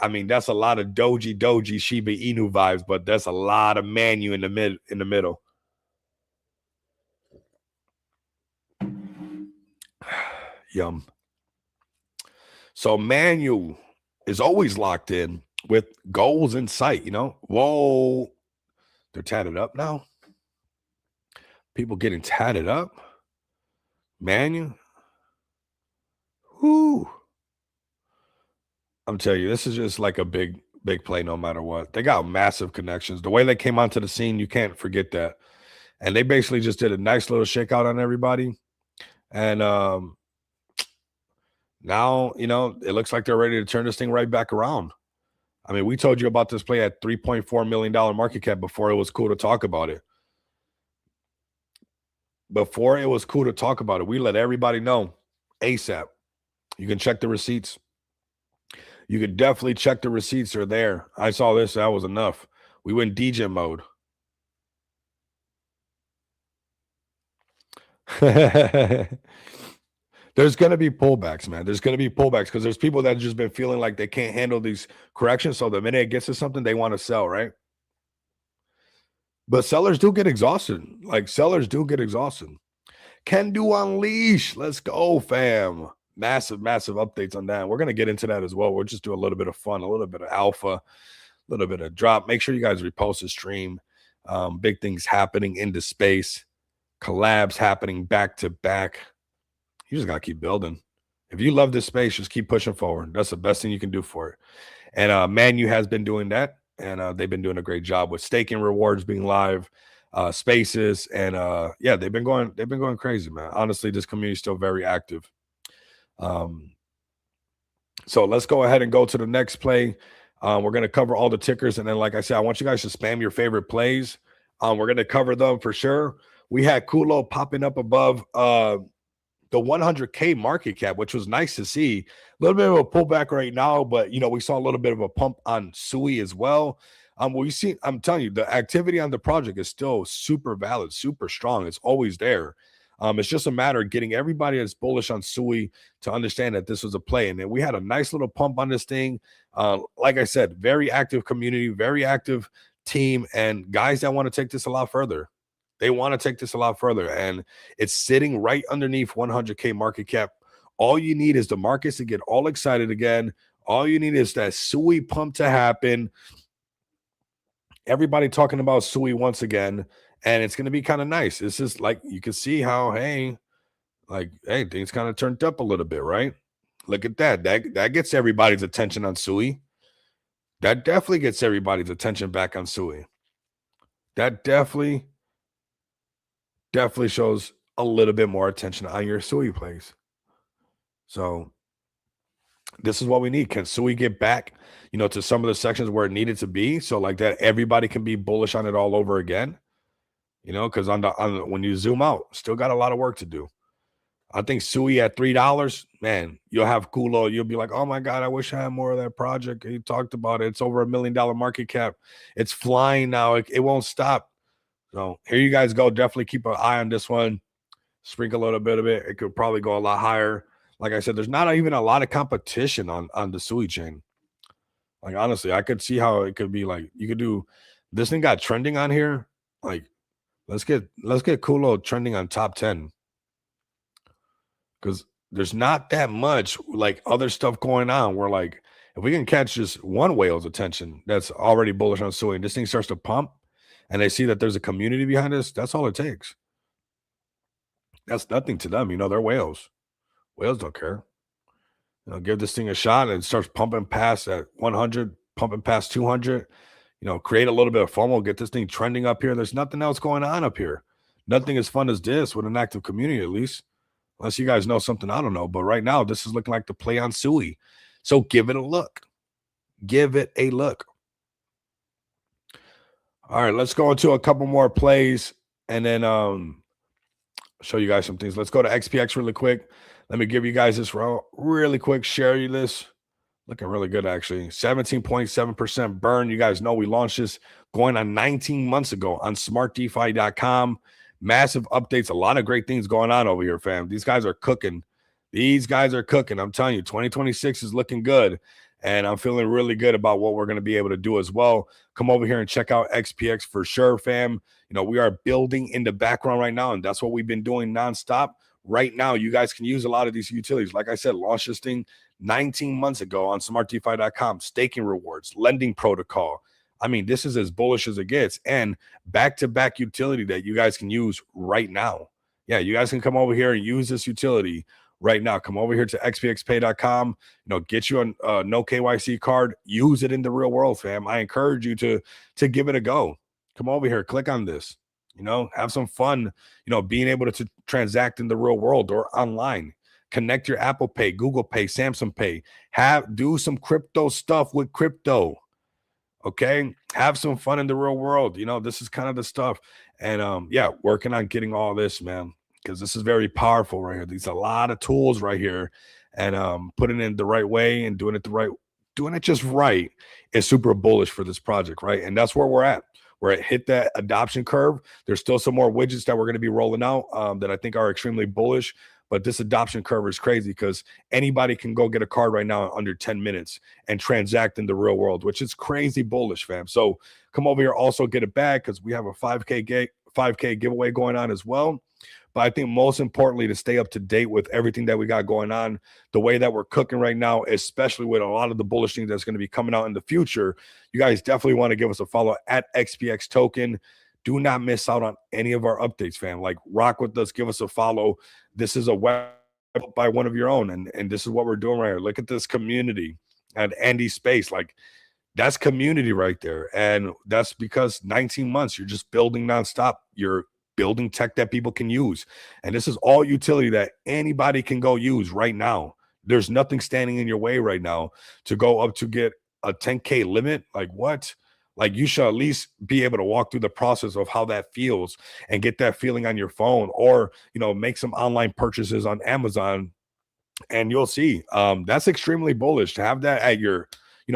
I mean, that's a lot of Doji, Shiba Inu vibes, but that's a lot of Manyu in the middle. Yum. So Manyu is always locked in with goals in sight, Whoa. They're tatted up now. People getting tatted up. Manyu. Whoo. I'm telling you, this is just like a big play no matter what. They got massive connections. The way they came onto the scene, you can't forget that. And they basically just did a nice little shakeout on everybody. And now, it looks like they're ready to turn this thing right back around. I mean, we told you about this play at $3.4 million market cap before it was cool to talk about it. Before it was cool to talk about it, we let everybody know ASAP. You can check the receipts. You could definitely check the receipts are there. I saw this. That was enough. We went DJ mode. There's going to be pullbacks, man. There's going to be pullbacks because there's people that have just been feeling like they can't handle these corrections. So the minute it gets to something, they want to sell, right? But sellers do get exhausted. Can do unleash. Let's go, fam. Massive updates on that. We're going to get into that as well. We'll just do a little bit of fun, a little bit of alpha, a little bit of drop. Make sure you guys repost the stream. Big things happening into space. Collabs happening back to back. You just got to keep building. If you love this space, just keep pushing forward. That's the best thing you can do for it. And Manyu has been doing that. And they've been doing a great job with staking rewards being live. spaces, and yeah, they've been going crazy, man. Honestly, this community is still very active. Um, so let's go ahead and go to the next play. We're going to cover all the tickers. And then, like I said, I want you guys to spam your favorite plays. We're going to cover them for sure. We had Culo popping up above the 100K market cap, which was nice to see. A little bit of a pullback right now, but we saw a little bit of a pump on Sui as well. We see, I'm telling you, the activity on the project is still super valid, super strong. It's always there. It's just a matter of getting everybody that's bullish on Sui to understand that this was a play. And then we had a nice little pump on this thing. Like I said, very active community, very active team, and guys that want to take this a lot further. They want to take this a lot further, and it's sitting right underneath 100K market cap. All you need is the markets to get all excited again. All you need is that Sui pump to happen. Everybody talking about Sui once again, and it's going to be kind of nice. It's just like you can see how, hey, things kind of turned up a little bit, right? Look at that. That gets everybody's attention on Sui. That definitely gets everybody's attention back on Sui. That definitely shows a little bit more attention on your Sui plays. So this is what we need. Can Sui get back, to some of the sections where it needed to be, so like that everybody can be bullish on it all over again? Because when you zoom out, still got a lot of work to do. I think Sui at $3, man, you'll have Culo. You'll be like, oh my God, I wish I had more of that project. He talked about it. It's over $1 million market cap. It's flying now. It won't stop. So here you guys go. Definitely keep an eye on this one. Sprinkle a little bit of it. It could probably go a lot higher. Like I said, there's not even a lot of competition on the Sui chain. Like, honestly, I could see how it could be like you could do this thing got trending on here. Like, let's get Culo trending on top 10. Because there's not that much like other stuff going on where, like, if we can catch just one whale's attention that's already bullish on Sui and this thing starts to pump and they see that there's a community behind us, that's all it takes. That's nothing to them. They're whales. Whales don't care. Give this thing a shot and it starts pumping past at 100, pumping past 200. Create a little bit of FOMO, get this thing trending up here. There's nothing else going on up here. Nothing as fun as this with an active community, at least. Unless you guys know something I don't know. But right now, this is looking like the play on Sui. So give it a look. Give it a look. All right, let's go into a couple more plays and then show you guys some things. Let's go to XPX really quick. Let me give you guys this really quick. Share you this. Looking really good, actually. 17.7% burn. You guys know we launched this going on 19 months ago on smartdefi.com. Massive updates. A lot of great things going on over here, fam. These guys are cooking. I'm telling you, 2026 is looking good. And I'm feeling really good about what we're going to be able to do as well. Come over here and check out XPX for sure, fam. We are building in the background right now, and that's what we've been doing nonstop. Right now, you guys can use a lot of these utilities. Like I said, launch this thing 19 months ago on smartdefi.com. Staking rewards, lending protocol. I mean, this is as bullish as it gets, and back-to-back utility that you guys can use right now. Yeah, you guys can come over here and use this utility right now. Come over here to xpxpay.com, get you a no KYC card, use it in the real world, fam. I encourage you to give it a go. Come over here, click on this, have some fun, being able to transact in the real world or online. Connect your Apple Pay, Google Pay, Samsung Pay. Do some crypto stuff with crypto. Okay, have some fun in the real world. This is kind of the stuff. And yeah, working on getting all this, man, because this is very powerful right here. These are a lot of tools right here, and putting it in the right way and doing it just right is super bullish for this project, right? And that's where we're at. Where it hit that adoption curve. There's still some more widgets that we're going to be rolling out that I think are extremely bullish. But this adoption curve is crazy because anybody can go get a card right now in under 10 minutes and transact in the real world, which is crazy bullish, fam. So come over here, also get it back because we have a 5K giveaway going on as well. But I think most importantly, to stay up to date with everything that we got going on, the way that we're cooking right now, especially with a lot of the bullish things that's going to be coming out in the future, you guys definitely want to give us a follow at XPX Token. Do not miss out on any of our updates, fam. Like, rock with us, give us a follow. This is a web by one of your own, and this is what we're doing right here. Look at this community and Andy Space. Like, That's community right there. And that's because 19 months, you're just building nonstop. You're building tech that people can use. And this is all utility that anybody can go use right now. There's nothing standing in your way right now to go up to get a 10K limit. Like what? Like you should at least be able to walk through the process of how that feels and get that feeling on your phone, or make some online purchases on Amazon, and you'll see. That's extremely bullish to have that at your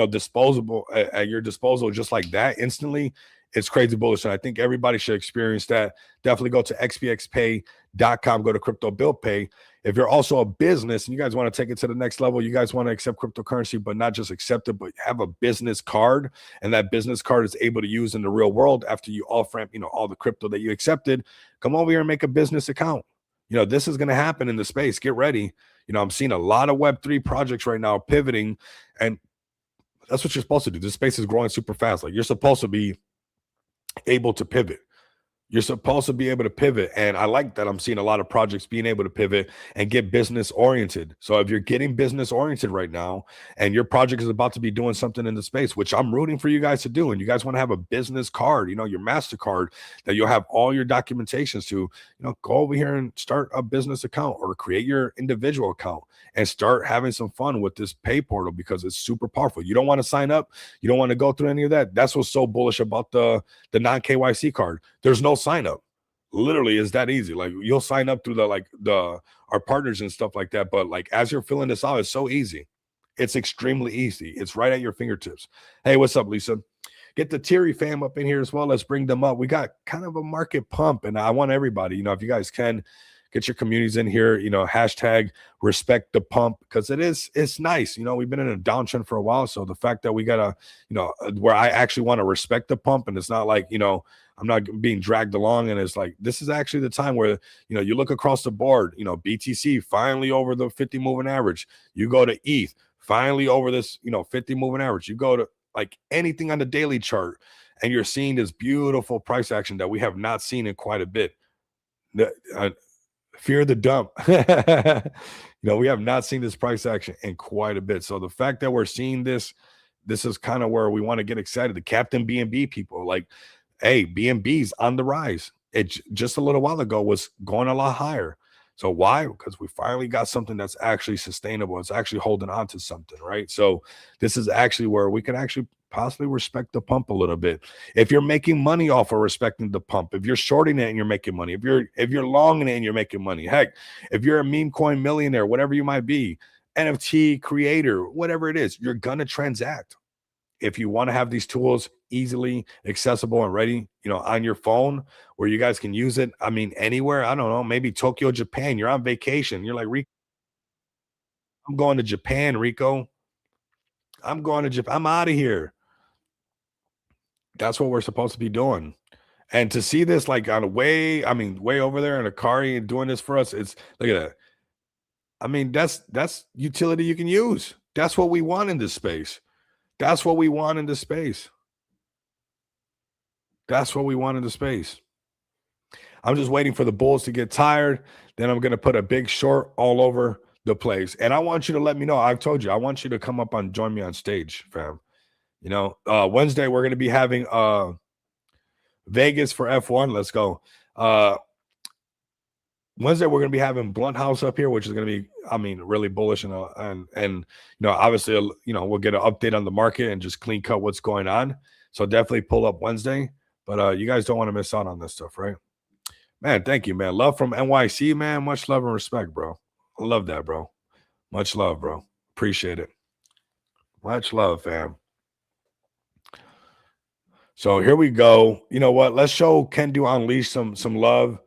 disposable at your disposal just like that instantly. It's crazy bullish, and I think everybody should experience that. Definitely go to xpxpay.com, go to crypto bill pay. If you're also a business and you guys want to take it to the next level, you guys want to accept cryptocurrency, but not just accept it, but have a business card, and that business card is able to use in the real world after you off ramp all the crypto that you accepted. Come over here and make a business account. This is going to happen in the space. Get ready. I'm seeing a lot of Web3 projects right now pivoting, and that's what you're supposed to do. This space is growing super fast. Like, you're supposed to be able to pivot. You're supposed to be able to pivot. And I like that I'm seeing a lot of projects being able to pivot and get business oriented. So if you're getting business oriented right now and your project is about to be doing something in the space, which I'm rooting for you guys to do, and you guys want to have a business card, your MasterCard that you'll have all your documentations to, go over here and start a business account or create your individual account and start having some fun with this pay portal, because it's super powerful. You don't want to sign up. You don't want to go through any of that. That's what's so bullish about the non-KYC card. There's no sign up. Literally, is that easy. Like, you'll sign up through our partners and stuff like that. But like, as you're filling this out, it's so easy. It's extremely easy. It's right at your fingertips. Hey, what's up, Lisa? Get the Terry fam up in here as well. Let's bring them up. We got kind of a market pump, and I want everybody, if you guys can get your communities in here, hashtag respect the pump, because it's nice. We've been in a downtrend for a while. So the fact that we got where I actually want to respect the pump, and it's not like, I'm not being dragged along, and it's like, this is actually the time where, you look across the board, BTC finally over the 50 moving average. You go to ETH, finally over this, 50 moving average. You go to like anything on the daily chart, and you're seeing this beautiful price action that we have not seen in quite a bit. Fear the dump. We have not seen this price action in quite a bit. So the fact that we're seeing this is kind of where we want to get excited. The Captain BNB people, like, hey, BNB's on the rise. It just a little while ago was going a lot higher. So why? Because we finally got something that's actually sustainable. It's actually holding on to something, right? So this is actually where we can actually possibly respect the pump a little bit. If you're making money off of respecting the pump, if you're shorting it and you're making money, if you're longing it and you're making money, heck, if you're a meme coin millionaire, whatever you might be, NFT creator, whatever it is, you're gonna transact. If you want to have these tools easily accessible and ready, on your phone, where you guys can use it, I mean, anywhere. I don't know, maybe Tokyo, Japan, you're on vacation, you're like, Rico, I'm going to Japan, Rico. I'm going to Japan. I'm out of here. That's what we're supposed to be doing. And to see this like on a way, I mean, way over there in a car and doing this for us, it's, look at that. I mean, that's utility you can use. That's what we want in this space. That's what we want in this space. That's what we want in the space. I'm just waiting for the bulls to get tired. Then I'm going to put a big short all over the place. And I want you to let me know. I've told you, I want you to come up and join me on stage, fam. Wednesday, we're going to be having Vegas for F1. Let's go. Wednesday, we're going to be having Blunt House up here, which is going to be, I mean, really bullish. And obviously, we'll get an update on the market and just clean cut what's going on. So definitely pull up Wednesday. But you guys don't want to miss out on this stuff, right? Man, thank you, man. Love from NYC, man. Much love and respect, bro. I love that, bro. Much love, bro. Appreciate it. Much love, fam. So here we go. You know what? Let's show Can Do Unleash some love.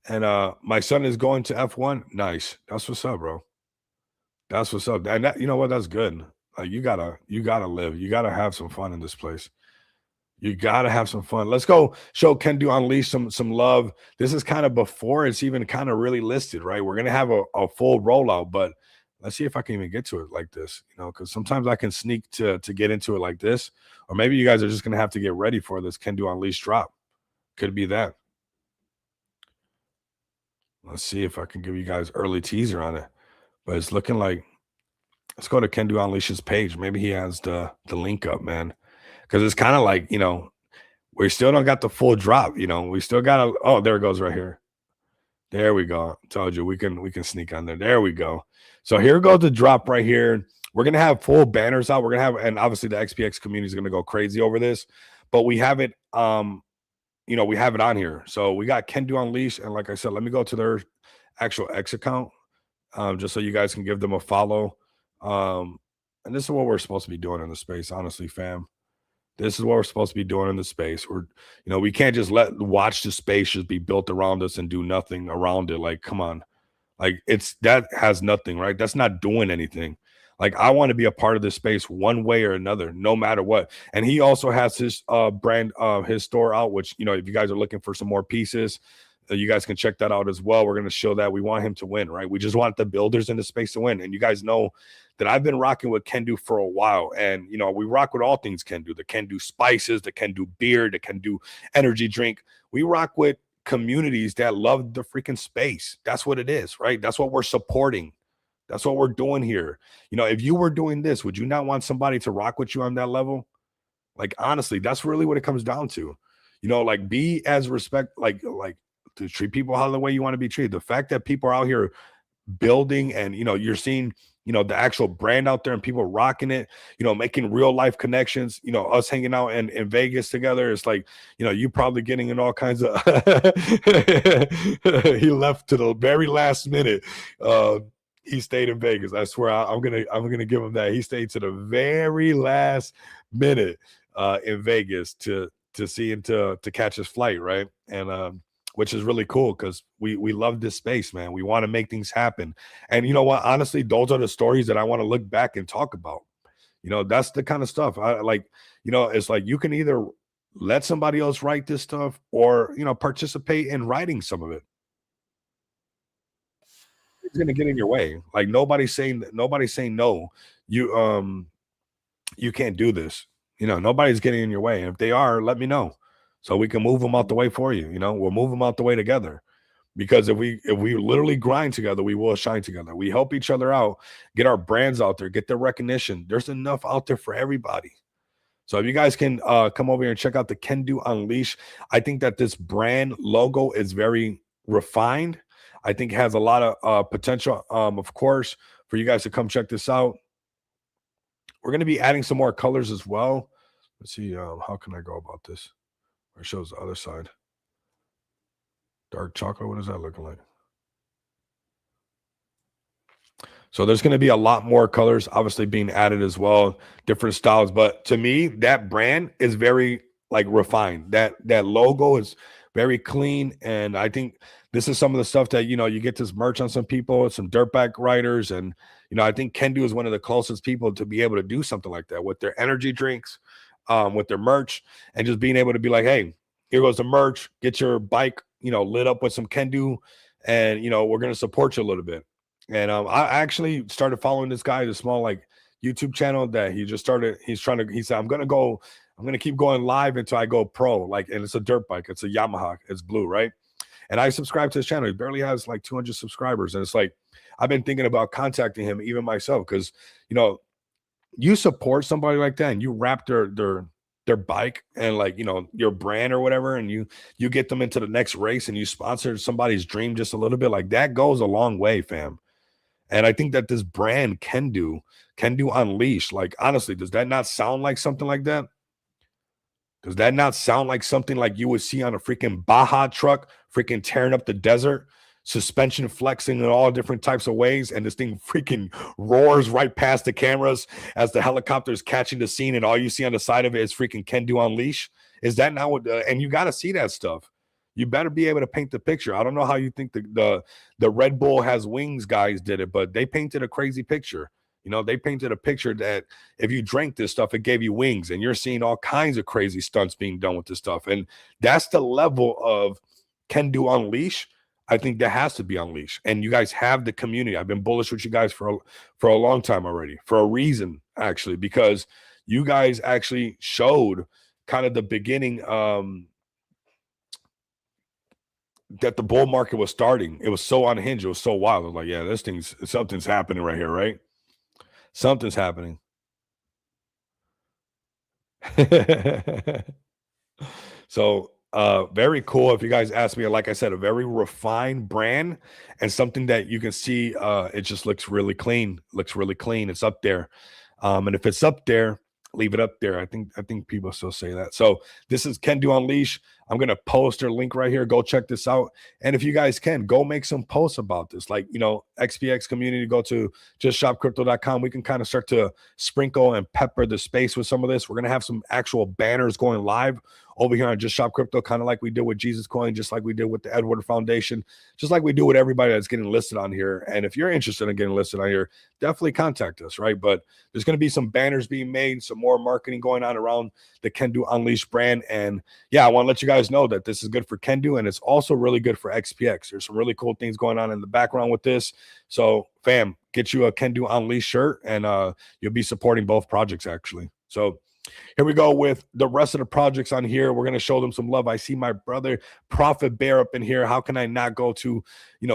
And my son is going to F1. Nice. That's what's up, bro. That's what's up. And that, you know what? That's good. Like, you gotta live. You gotta have some fun in this place. You gotta have some fun. Let's go show Can Do Unleash some love. This is kind of before it's even kind of really listed, right? We're gonna have a full rollout, but let's see if I can even get to it like this, because sometimes I can sneak to get into it like this, or maybe you guys are just gonna have to get ready for this Can Do Unleash drop. Could be that. Let's see if I can give you guys early teaser on it, but it's looking like, let's go to Can Do Unleash's page. Maybe he has the link up, man. because it's kind of like, we still don't got the full drop. We still got to. Oh, there it goes right here. There we go. Told you we can sneak on there. There we go. So here goes the drop right here. We're gonna have full banners out. We're gonna have, and obviously the XPX community is gonna go crazy over this, but we have it. We have it on here. So we got Can Do Unleash, and like I said, let me go to their actual X account, just so you guys can give them a follow. And this is what we're supposed to be doing in the space, honestly, fam. This is what we're supposed to be doing in the space. We can't just watch the space just be built around us and do nothing around it. Like, come on. Like that has nothing, right? That's not doing anything. Like I want to be a part of this space one way or another, no matter what. And he also has his brand, his store out, which if you guys are looking for some more pieces, you guys can check that out as well. We're going to show that we want him to win, right? We just want the builders in the space to win. And you guys know that I've been rocking with Can Do for a while. And, we rock with all things Can Do, the Can Do spices, the Can Do beer, the Can Do energy drink. We rock with communities that love the freaking space. That's what it is, right? That's what we're supporting. That's what we're doing here. If you were doing this, would you not want somebody to rock with you on that level? Like, honestly, that's really what it comes down to. Like be as respect, like to treat people how the way you want to be treated. The fact that people are out here building and you're seeing the actual brand out there and people rocking it, making real life connections, us hanging out in Vegas together. It's like, you probably getting in all kinds of he left to the very last minute. He stayed in Vegas. I swear I'm gonna give him that. He stayed to the very last minute in Vegas to see and to catch his flight, right? And which is really cool because we love this space, man. We want to make things happen. And you know what? Honestly, those are the stories that I want to look back and talk about. That's the kind of stuff I like. It's like you can either let somebody else write this stuff or participate in writing some of it. It's gonna get in your way. Like nobody's saying no. You can't do this. Nobody's getting in your way. And if they are, let me know so we can move them out the way for you. We'll move them out the way together. Because if we literally grind together, we will shine together. We help each other out, get our brands out there, get the recognition. There's enough out there for everybody. So if you guys can come over here and check out the Can Do Unleash, I think that this brand logo is very refined. I think it has a lot of potential, of course, for you guys to come check this out. We're going to be adding some more colors as well. Let's see, how can I go about this? It shows the other side. Dark chocolate, what is that looking like? So there's going to be a lot more colors obviously being added as well, different styles. But to me, that brand is very like refined. That logo is very clean. And I think this is some of the stuff that, you get this merch on some people, some dirtbag writers. And, I think Can Do is one of the closest people to be able to do something like that with their energy drinks, with their merch, and just being able to be like, hey, here goes the merch, get your bike, lit up with some Can Do, and, we're going to support you a little bit. And I actually started following this guy, the small like YouTube channel that he just started. He said, I'm gonna keep going live until I go pro. Like, and it's a dirt bike, it's a Yamaha, it's blue, right? And I subscribed to his channel. He barely has like 200 subscribers. And it's like, I've been thinking about contacting him, even myself, because you support somebody like that and you wrap their bike and like your brand or whatever, and you get them into the next race and you sponsor somebody's dream just a little bit, like that goes a long way, fam. And I think that this brand Can Do Unleash. Like, honestly, does that not sound like something like that? Does that not sound like something like you would see on a freaking Baja truck, freaking tearing up the desert, suspension flexing in all different types of ways, and this thing freaking roars right past the cameras as the helicopter is catching the scene, and all you see on the side of it is freaking Can Do Unleash? Is that not what? And you got to see that stuff. You better be able to paint the picture. I don't know how you think the Red Bull has wings guys did it, but they painted a crazy picture. They painted a picture that if you drank this stuff, it gave you wings, and you're seeing all kinds of crazy stunts being done with this stuff. And that's the level of Can Do Unleash. I think that has to be unleashed. And you guys have the community. I've been bullish with you guys for a long time already, for a reason, actually, because you guys actually showed kind of the beginning that the bull market was starting. It was so unhinged. It was so wild. I was like, yeah, something's happening right here, right? Something's happening. So very cool. If you guys ask me, like I said, a very refined brand and something that you can see it just looks really clean. Looks really clean. It's up there. And if it's up there, leave it up there. I think people still say that. So this is Can Do Unleash. I'm gonna post their link right here. Go check this out. And if you guys can, go make some posts about this. Like, XPX community, go to justshopcrypto.com. We can kind of start to sprinkle and pepper the space with some of this. We're gonna have some actual banners going live over here on Just Shop Crypto, kind of like we did with Jesus Coin, just like we did with the Edward Foundation, just like we do with everybody that's getting listed on here. And if you're interested in getting listed on here, definitely contact us, right? But there's going to be some banners being made, some more marketing going on around the Can Do Unleashed brand. And yeah, I want to let you guys know that this is good for Can Do, and it's also really good for XPX. There's some really cool things going on in the background with this. So, fam, get you a Can Do Unleashed shirt, and you'll be supporting both projects, actually. So, here we go with the rest of the projects on here. We're going to show them some love. I see my brother Prophet Bear up in here. How can I not go to,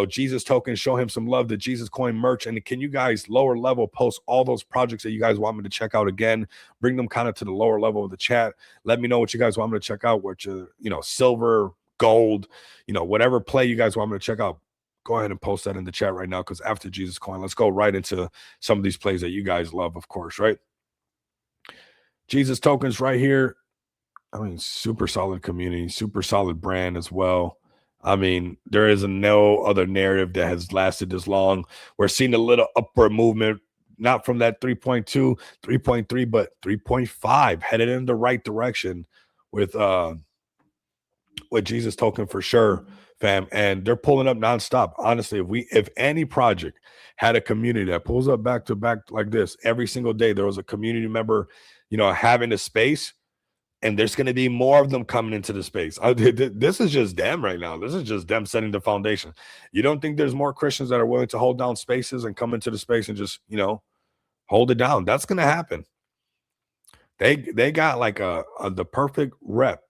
Jesus Token, show him some love, the Jesus Coin merch? And can you guys lower level post all those projects that you guys want me to check out again? Bring them kind of to the lower level of the chat. Let me know what you guys want me to check out, which, silver, gold, whatever play you guys want me to check out. Go ahead and post that in the chat right now, because after Jesus Coin, let's go right into some of these plays that you guys love, of course, right? Jesus Tokens right here. I mean, super solid community, super solid brand as well. I mean, there is no other narrative that has lasted this long. We're seeing a little upward movement, not from that 3.2, 3.3, but 3.5, headed in the right direction with Jesus Token for sure, fam. And they're pulling up nonstop. Honestly, if any project had a community that pulls up back to back like this every single day, there was a community member, having a space, and there's going to be more of them coming into the space. This is just them right now. This is just them setting the foundation. You don't think there's more Christians that are willing to hold down spaces and come into the space and just, hold it down? That's going to happen. They got like the perfect rep,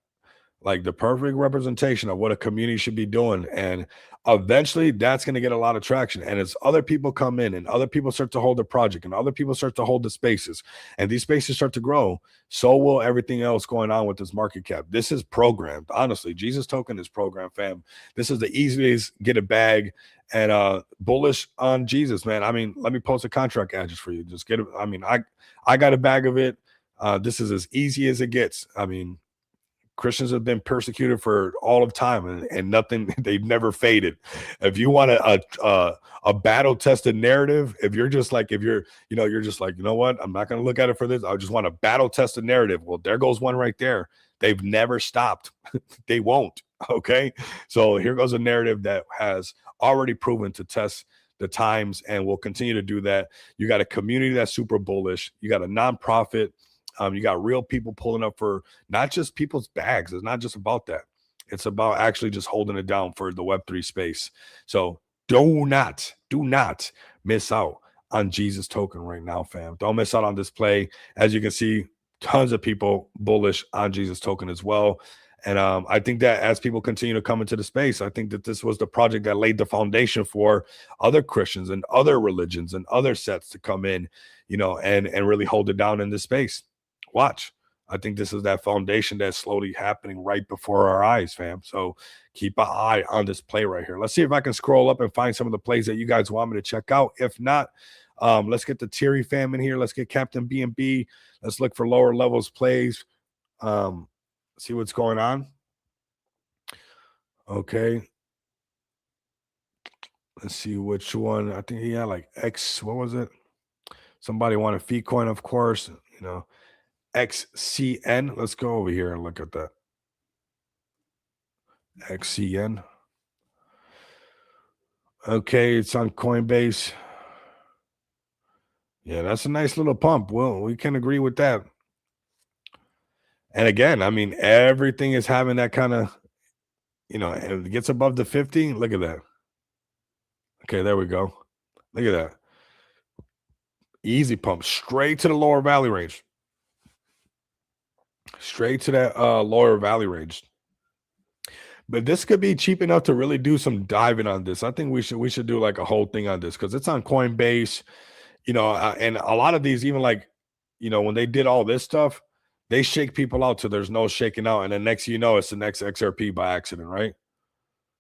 like the perfect representation of what a community should be doing. And eventually that's going to get a lot of traction. And as other people come in and other people start to hold the project and other people start to hold the spaces and these spaces start to grow, so will everything else going on with this market cap. This is programmed. Honestly, Jesus Token is programmed, fam. This is the easiest get a bag and bullish on Jesus, man. I mean, let me post a contract address for you. Just get it. I mean, I got a bag of it. This is as easy as it gets. I mean, Christians have been persecuted for all of time, and nothing, they've never faded. If you want a battle tested narrative, if you're just like, you're just like, you know what, I'm not going to look at it for this. I just want a battle tested narrative. Well, there goes one right there. They've never stopped. They won't. Okay. So here goes a narrative that has already proven to test the times and will continue to do that. You got a community that's super bullish. You got a nonprofit. You got real people pulling up for not just people's bags. It's not just about that. It's about actually just holding it down for the Web3 space. So do not miss out on Jesus Token right now, fam. Don't miss out on this play. As you can see, tons of people bullish on Jesus Token as well. And I think that as people continue to come into the space, I think that this was the project that laid the foundation for other Christians and other religions and other sets to come in, and really hold it down in this space. Watch. I think this is that foundation that's slowly happening right before our eyes, fam. So keep an eye on this play right here. Let's see if I can scroll up and find some of the plays that you guys want me to check out. If not, let's get the Terry fam in here. Let's get Captain B&B. Let's look for lower levels plays. See what's going on. Okay. Let's see which one. I think he had like X. What was it? Somebody wanted fee coin, of course. XCN. Let's go over here and look at that. XCN. Okay, it's on Coinbase. Yeah, that's a nice little pump. Well, we can agree with that. And again, I mean, everything is having that kind of, it gets above the 50. Look at that. Okay, there we go. Look at that. Easy pump straight to the lower valley range. Straight to that lower valley range. But this could be cheap enough to really do some diving on this. I think we should do like a whole thing on this because it's on Coinbase, and a lot of these, even like, when they did all this stuff, They shake people out till there's no shaking out, and then next you know, it's the next XRP by accident, right?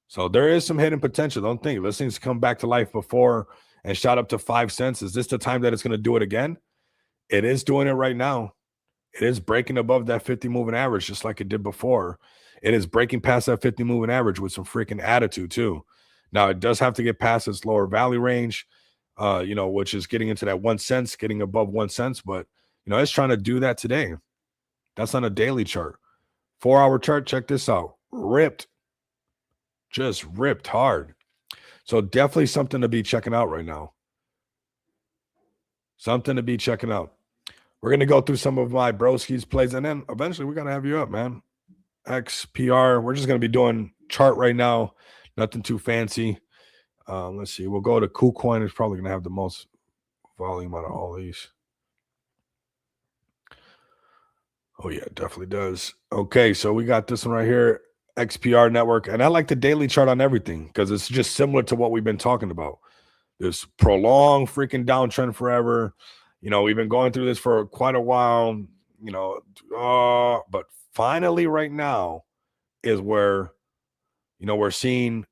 So there is some hidden potential. Don't think this thing's come back to life before and shot up to 5 cents. Is this the time that it's going to do it again? It is doing it right now. It is breaking above that 50 moving average, just like it did before. It is breaking past that 50 moving average with some freaking attitude, too. Now, it does have to get past its lower value range, which is getting into that 1 cent, getting above 1 cent. But, it's trying to do that today. That's on a daily chart. 4-hour chart, check this out. Ripped. Just ripped hard. So definitely something to be checking out right now. Something to be checking out. We're going to go through some of my broski's plays, and then eventually we're going to have you up, man. XPR. We're just going to be doing chart right now. Nothing too fancy. Let's see. We'll go to KuCoin. It's probably going to have the most volume out of all these. Oh, yeah, it definitely does. Okay, so we got this one right here, XPR network. And I like the daily chart on everything because it's just similar to what we've been talking about. This prolonged freaking downtrend forever. We've been going through this for quite a while, but finally right now is where, we're seeing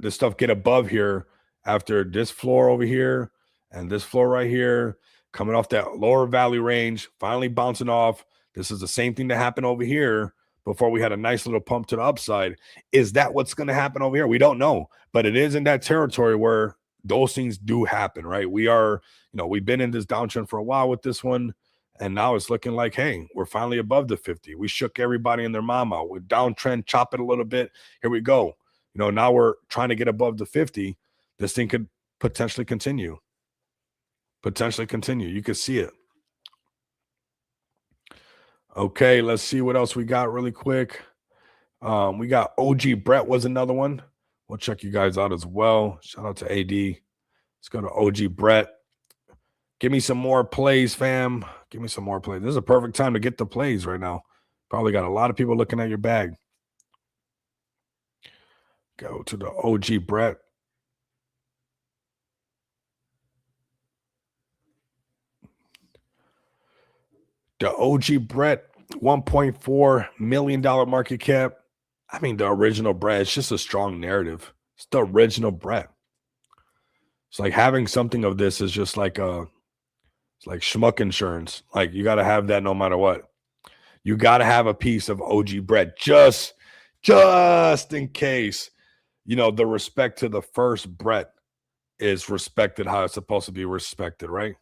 this stuff get above here after this floor over here and this floor right here coming off that lower value range, finally bouncing off. This is the same thing that happened over here before we had a nice little pump to the upside. Is that what's going to happen over here? We don't know, but it is in that territory where those things do happen, right? We are, we've been in this downtrend for a while with this one, and now it's looking like, hey, we're finally above the 50. We shook everybody and their mama. We're downtrend, chop it a little bit. Here we go. Now we're trying to get above the 50. This thing could potentially continue. You can see it. Okay, let's see what else we got really quick. We got OG Brett was another one. We'll check you guys out as well. Shout out to AD. Let's go to OG Brett. Give me some more plays, fam. Give me some more plays. This is a perfect time to get the plays right now. Probably got a lot of people looking at your bag. Go to the OG Brett. The OG Brett, $1.4 million market cap. I mean, the original Brett, it's just a strong narrative. It's the original Brett. It's like having something of this is just like it's like schmuck insurance. Like you got to have that no matter what. You got to have a piece of OG Brett just in case, the respect to the first Brett is respected how it's supposed to be respected, right?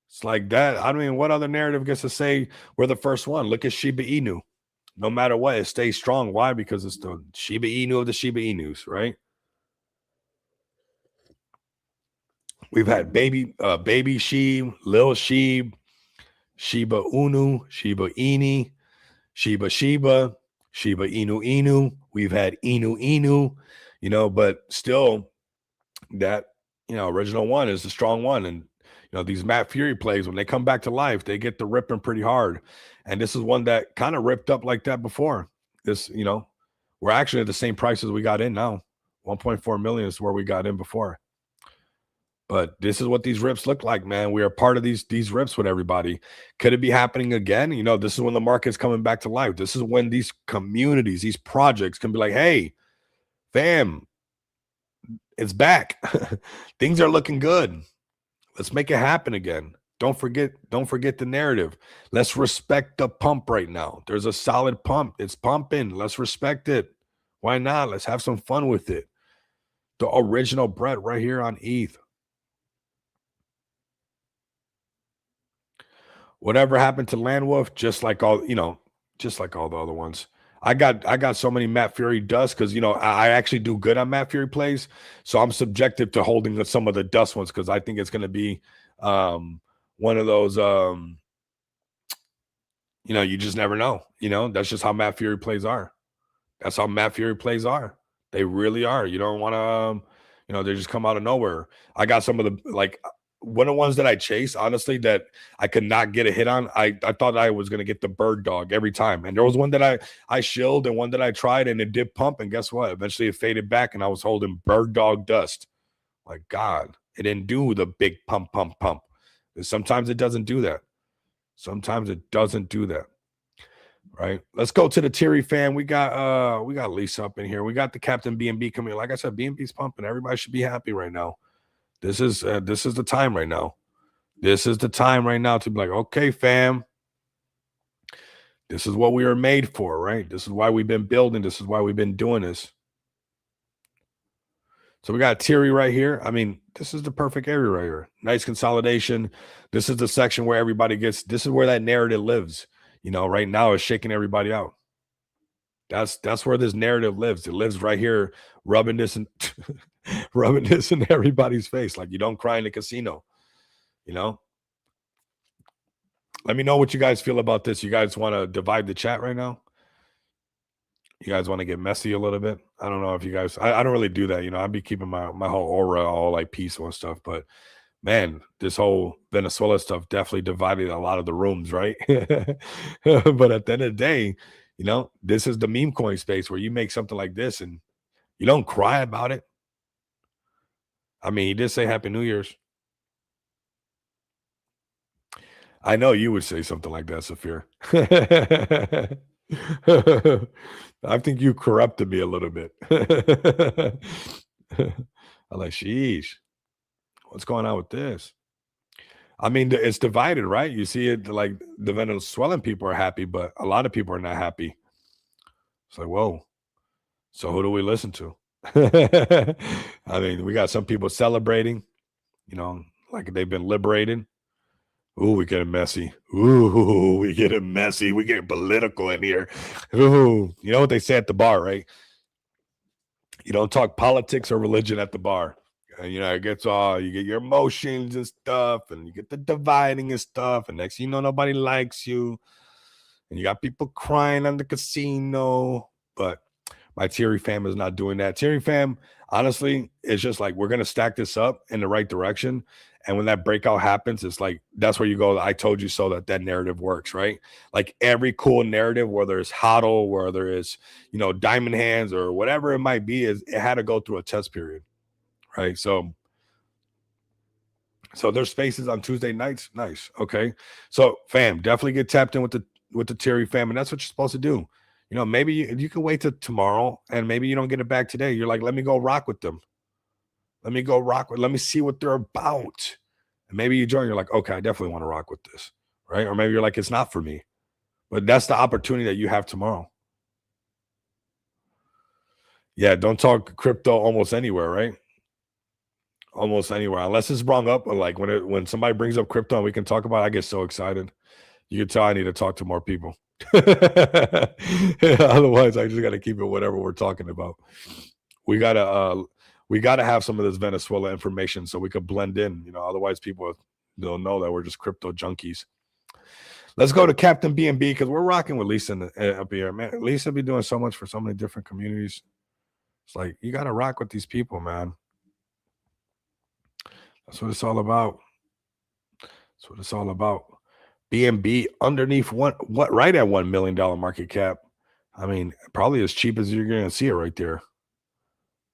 It's like that. I mean, what other narrative gets to say we're the first one? Look at Shiba Inu. No matter what, it stays strong. Why? Because it's the Shiba Inu of the Shiba Inus, right? We've had baby Sheeb, Lil Sheeb, Shiba Unu, Shiba Ini, Shiba Shiba, Shiba Inu. We've had Inu, but still that, original one is the strong one. And, these Matt Fury plays, when they come back to life, they get the ripping pretty hard. And this is one that kind of ripped up like that before. This, we're actually at the same prices we got in now. 1.4 million is where we got in before. But this is what these rips look like, man. We are part of these rips with everybody. Could it be happening again? This is when the market's coming back to life. This is when these communities, these projects can be like, hey, fam, it's back. Things are looking good. Let's make it happen again. Don't forget the narrative. Let's respect the pump right now. There's a solid pump. It's pumping. Let's respect it. Why not? Let's have some fun with it. The original Brett right here on ETH. Whatever happened to Landwolf, just like all the other ones. I got so many Matt Fury dust because I actually do good on Matt Fury plays, so I'm subjective to holding some of the dust ones because I think it's going to be one of those. You just never know. That's just how Matt Fury plays are. That's how Matt Fury plays are. They really are. You don't want to, they just come out of nowhere. I got some of the one of the ones that I chase, honestly, that I could not get a hit on. I thought I was going to get the bird dog every time. And there was one that I shilled and one that I tried and it did pump. And guess what? Eventually it faded back and I was holding bird dog dust. Like, God, it didn't do the big pump. And sometimes it doesn't do that. Sometimes it doesn't do that. Right. Let's go to the Terry fan. We got Lisa up in here. We got the Captain B&B coming. Like I said, B&B's pumping. Everybody should be happy right now. This is the time right now. This is the time right now to be like, okay, fam. This is what we were made for, right? This is why we've been building. This is why we've been doing this. So we got Terry right here. I mean, this is the perfect area right here. Nice consolidation. This is the section where everybody gets, this is where that narrative lives. You know, right now it's shaking everybody out. That's where this narrative lives. It lives right here, rubbing this and rubbing this in everybody's face. Like you don't cry in the casino, you know. Let me know what you guys feel about this. You guys want to divide the chat right now? You guys want to get messy a little bit? I don't know if you guys. I don't really do that. You know, I'd be keeping my whole aura all like peaceful and stuff. But man, this whole Venezuela stuff definitely divided a lot of the rooms, right? But at the end of the day, you know, this is the meme coin space where you make something like this and you don't cry about it. I mean, he did say Happy New Year's. I know you would say something like that, Saphir. I think you corrupted me a little bit. I'm like, sheesh, what's going on with this? I mean, it's divided, right? You see it like the Venezuelan people are happy, but a lot of people are not happy. It's like, whoa. So who do we listen to? I mean, we got some people celebrating, you know, like they've been liberated. Ooh, we getting messy. Ooh, we getting messy. We getting political in here. Ooh, you know what they say at the bar, right? You don't talk politics or religion at the bar. And you know, it gets all you get your emotions and stuff, and you get the dividing and stuff, and next thing you know, nobody likes you, and you got people crying on the casino. But my Terry fam is not doing that. Terry fam, honestly, it's just like we're gonna stack this up in the right direction. And when that breakout happens, it's like that's where you go. I told you so that narrative works, right? Like every cool narrative, whether it's HODL, whether it's Diamond Hands or whatever it might be, is it had to go through a test period, right? So there's spaces on Tuesday nights. Nice. Okay. So fam, definitely get tapped in with the Terry fam. And that's what you're supposed to do. You know, maybe you can wait till tomorrow and maybe you don't get it back today. You're like, let me go rock with them. Let me see what they're about. And maybe you join, you're like, okay, I definitely want to rock with this. Right. Or maybe you're like, it's not for me. But that's the opportunity that you have tomorrow. Yeah, don't talk crypto almost anywhere, right? Almost anywhere, unless it's brought up. Like when somebody brings up crypto and we can talk about it, I get so excited. You can tell I need to talk to more people. Otherwise, I just got to keep it whatever we're talking about. We gotta have some of this Venezuela information so we could blend in. Otherwise people don't know that we're just crypto junkies. Let's go to Captain B&B because we're rocking with Lisa up here, man. Lisa be doing so much for so many different communities. It's like you got to rock with these people, man. That's what it's all about. That's what it's all about. B&B underneath what right at $1 million market cap. I mean, probably as cheap as you're going to see it right there.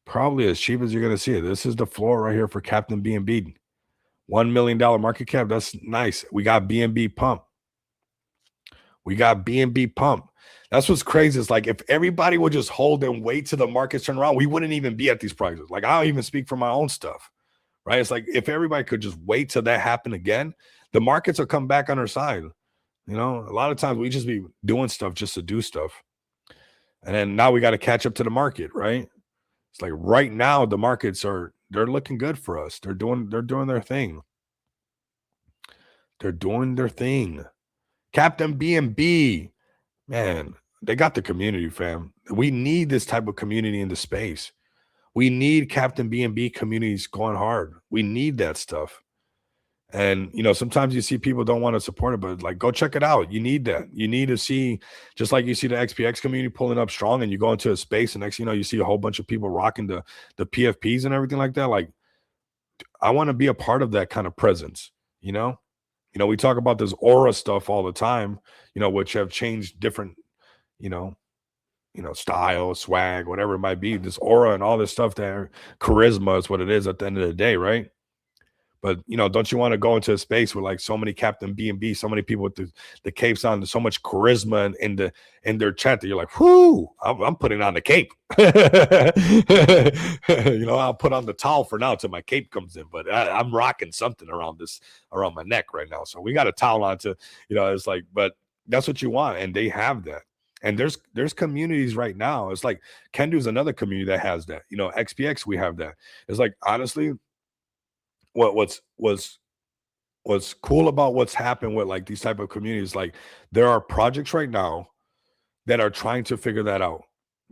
Probably as cheap as you're going to see it. This is the floor right here for Captain B&B. $1 million market cap. That's nice. We got B&B pump. We got B&B pump. That's what's crazy. It's like if everybody would just hold and wait till the markets turn around, we wouldn't even be at these prices. Like I don't even speak for my own stuff, right? It's like if everybody could just wait till that happen again, the markets will come back on our side. A lot of times we just be doing stuff just to do stuff. And then now we got to catch up to the market, right? It's like right now the markets they're looking good for us. They're doing their thing. They're doing their thing. Captain B&B, man, they got the community, fam. We need this type of community in the space. We need Captain B&B communities going hard. We need that stuff. And, sometimes you see people don't want to support it, but like, go check it out. You need that. You need to see, just like you see the XPX community pulling up strong and you go into a space and next, you see a whole bunch of people rocking the PFPs and everything like that. Like, I want to be a part of that kind of presence, we talk about this aura stuff all the time, which have changed different, style, swag, whatever it might be, this aura and all this stuff there. Charisma is what it is at the end of the day, right? But don't you want to go into a space with like so many Captain B&B, so many people with the capes on, so much charisma in their chat that you're like, whoo, I'm putting on the cape. I'll put on the towel for now till my cape comes in, but I'm rocking something around my neck right now. So we got a towel on to, it's like, but that's what you want, and they have that. And there's communities right now. It's like Kendu's another community that has that. XPX, we have that. It's like, honestly, what's cool about what's happened with like these type of communities, like there are projects right now that are trying to figure that out,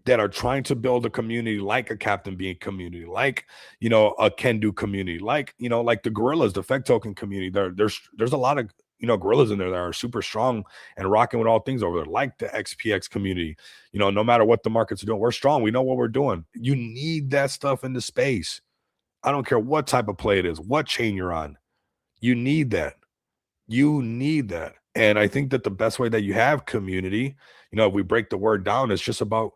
that are trying to build a community like a Captain Bean community, like a Can Do community, like like the Gorillas, the Feg Token community. There's a lot of gorillas in there that are super strong and rocking with all things over there, like the XPX community. No matter what the markets are doing, we're strong. We know what we're doing. You need that stuff in the space. I don't care what type of play it is, what chain you're on. You need that. You need that. And I think that the best way that you have community, if we break the word down, it's just about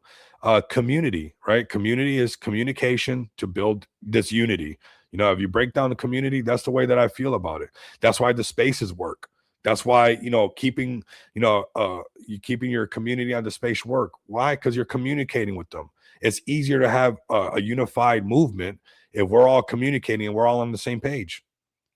community, right? Community is communication to build this unity. If you break down the community, that's the way that I feel about it. That's why the spaces work. That's why, keeping, you keeping your community on the space work. Why? Because you're communicating with them. It's easier to have a unified movement if we're all communicating and we're all on the same page.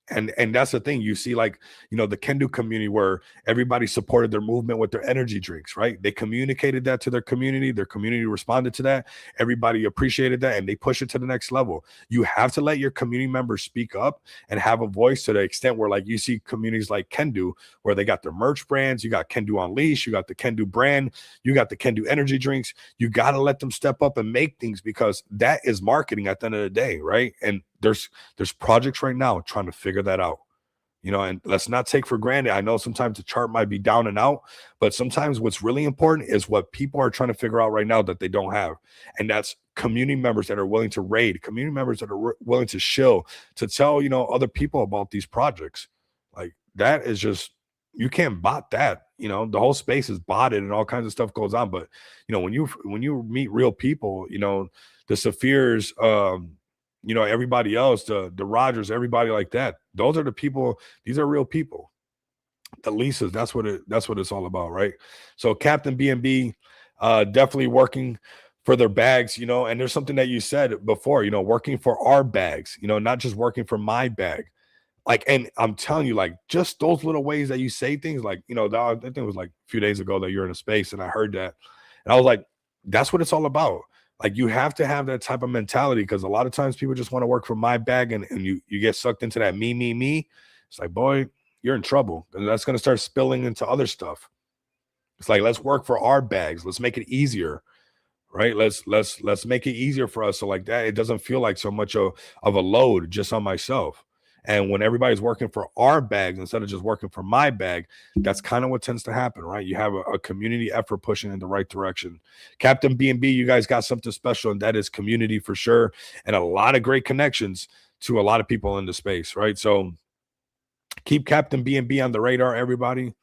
And that's the thing. You see, like, the Kendo community where everybody supported their movement with their energy drinks, right? They communicated that to their community responded to that, everybody appreciated that, and they push it to the next level. You have to let your community members speak up and have a voice, to the extent where, like, you see communities like Kendo where they got their merch brands. You got Kendo Unleash, you got the Kendo brand, you got the Kendo energy drinks. You got to let them step up and make things, because that is marketing at the end of the day, right? And there's projects right now trying to figure that out. And let's not take for granted. I know sometimes the chart might be down and out, but sometimes what's really important is what people are trying to figure out right now that they don't have. And that's community members that are willing to raid, community members that are willing to shill, to tell, other people about these projects. Like, that is just, you can't bot that. The whole space is botted and all kinds of stuff goes on. But, when you meet real people, the Saphirs, everybody else, the Rogers, everybody like that. Those are the people. These are real people. The Lisas, that's what it's all about, right? So Captain B&B, definitely working for their bags, and there's something that you said before, working for our bags, not just working for my bag. Like, and I'm telling you, like, just those little ways that you say things, like, I think it was like a few days ago that you're in a space and I heard that. And I was like, that's what it's all about. Like, you have to have that type of mentality, because a lot of times people just want to work for my bag, and you get sucked into that me. It's like, boy, you're in trouble. And that's going to start spilling into other stuff. It's like, let's work for our bags. Let's make it easier, right? Let's make it easier for us. So like that, it doesn't feel like so much of a load just on myself. And when everybody's working for our bags instead of just working for my bag, that's kind of what tends to happen, right? You have a community effort pushing in the right direction. Captain B&B, you guys got something special, and that is community for sure, and a lot of great connections to a lot of people in the space, right? So keep Captain B&B on the radar, everybody.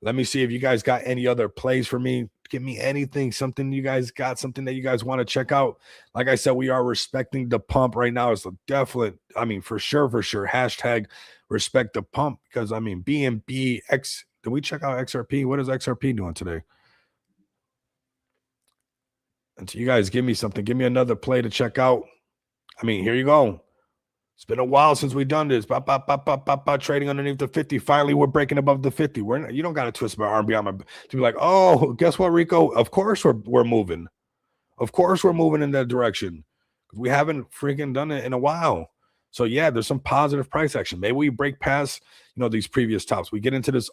Let me see if you guys got any other plays for me. Give me anything, something you guys got, something that you guys want to check out. Like I said, we are respecting the pump right now. It's a definite, for sure. Hashtag respect the pump, because B&B X. Did we check out XRP? What is XRP doing today? And so you guys give me something. Give me another play to check out. Here you go. It's been a while since we've done this. Trading underneath the 50. Finally, we're breaking above the 50. You don't got to twist my arm behind my to be like, oh, guess what, Rico? Of course we're moving. Of course we're moving in that direction. We haven't freaking done it in a while. So yeah, there's some positive price action. Maybe we break past, these previous tops. We get into this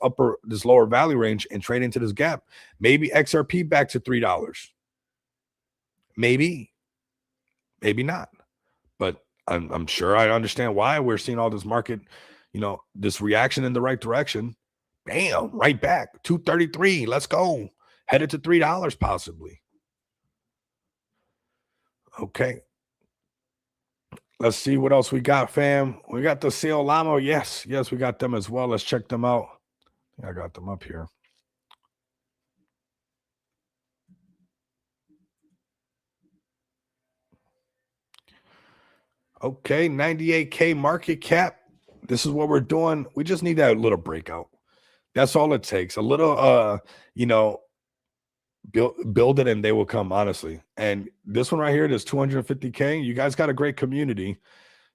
lower value range and trade into this gap. Maybe XRP back to $3. Maybe not. But I'm sure I understand why we're seeing all this market, this reaction in the right direction. Bam, right back, 233. Let's go. Headed to $3 possibly. Okay. Let's see what else we got, fam. We got the Seal Lamo. Yes, we got them as well. Let's check them out. I got them up here. Okay, 98K market cap. This is what we're doing. We just need that little breakout. That's all it takes. A little you know, build it and they will come, honestly. And this one right here, this 250K, you guys got a great community.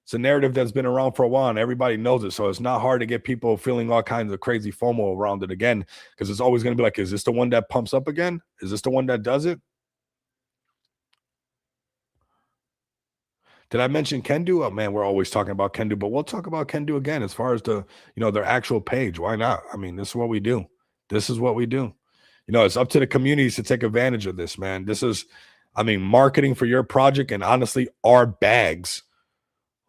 It's a narrative that's been around for a while and everybody knows it. So it's not hard to get people feeling all kinds of crazy FOMO around it again, because it's always going to be like, is this the one that pumps up again? Is this the one that does it? Did I mention Kendu? Oh man, we're always talking about Kendu, but we'll talk about Kendu again as far as their actual page. Why not? I mean, this is what we do. This is what we do. It's up to the communities to take advantage of this, man. This is, I mean, marketing for your project and honestly, our bags.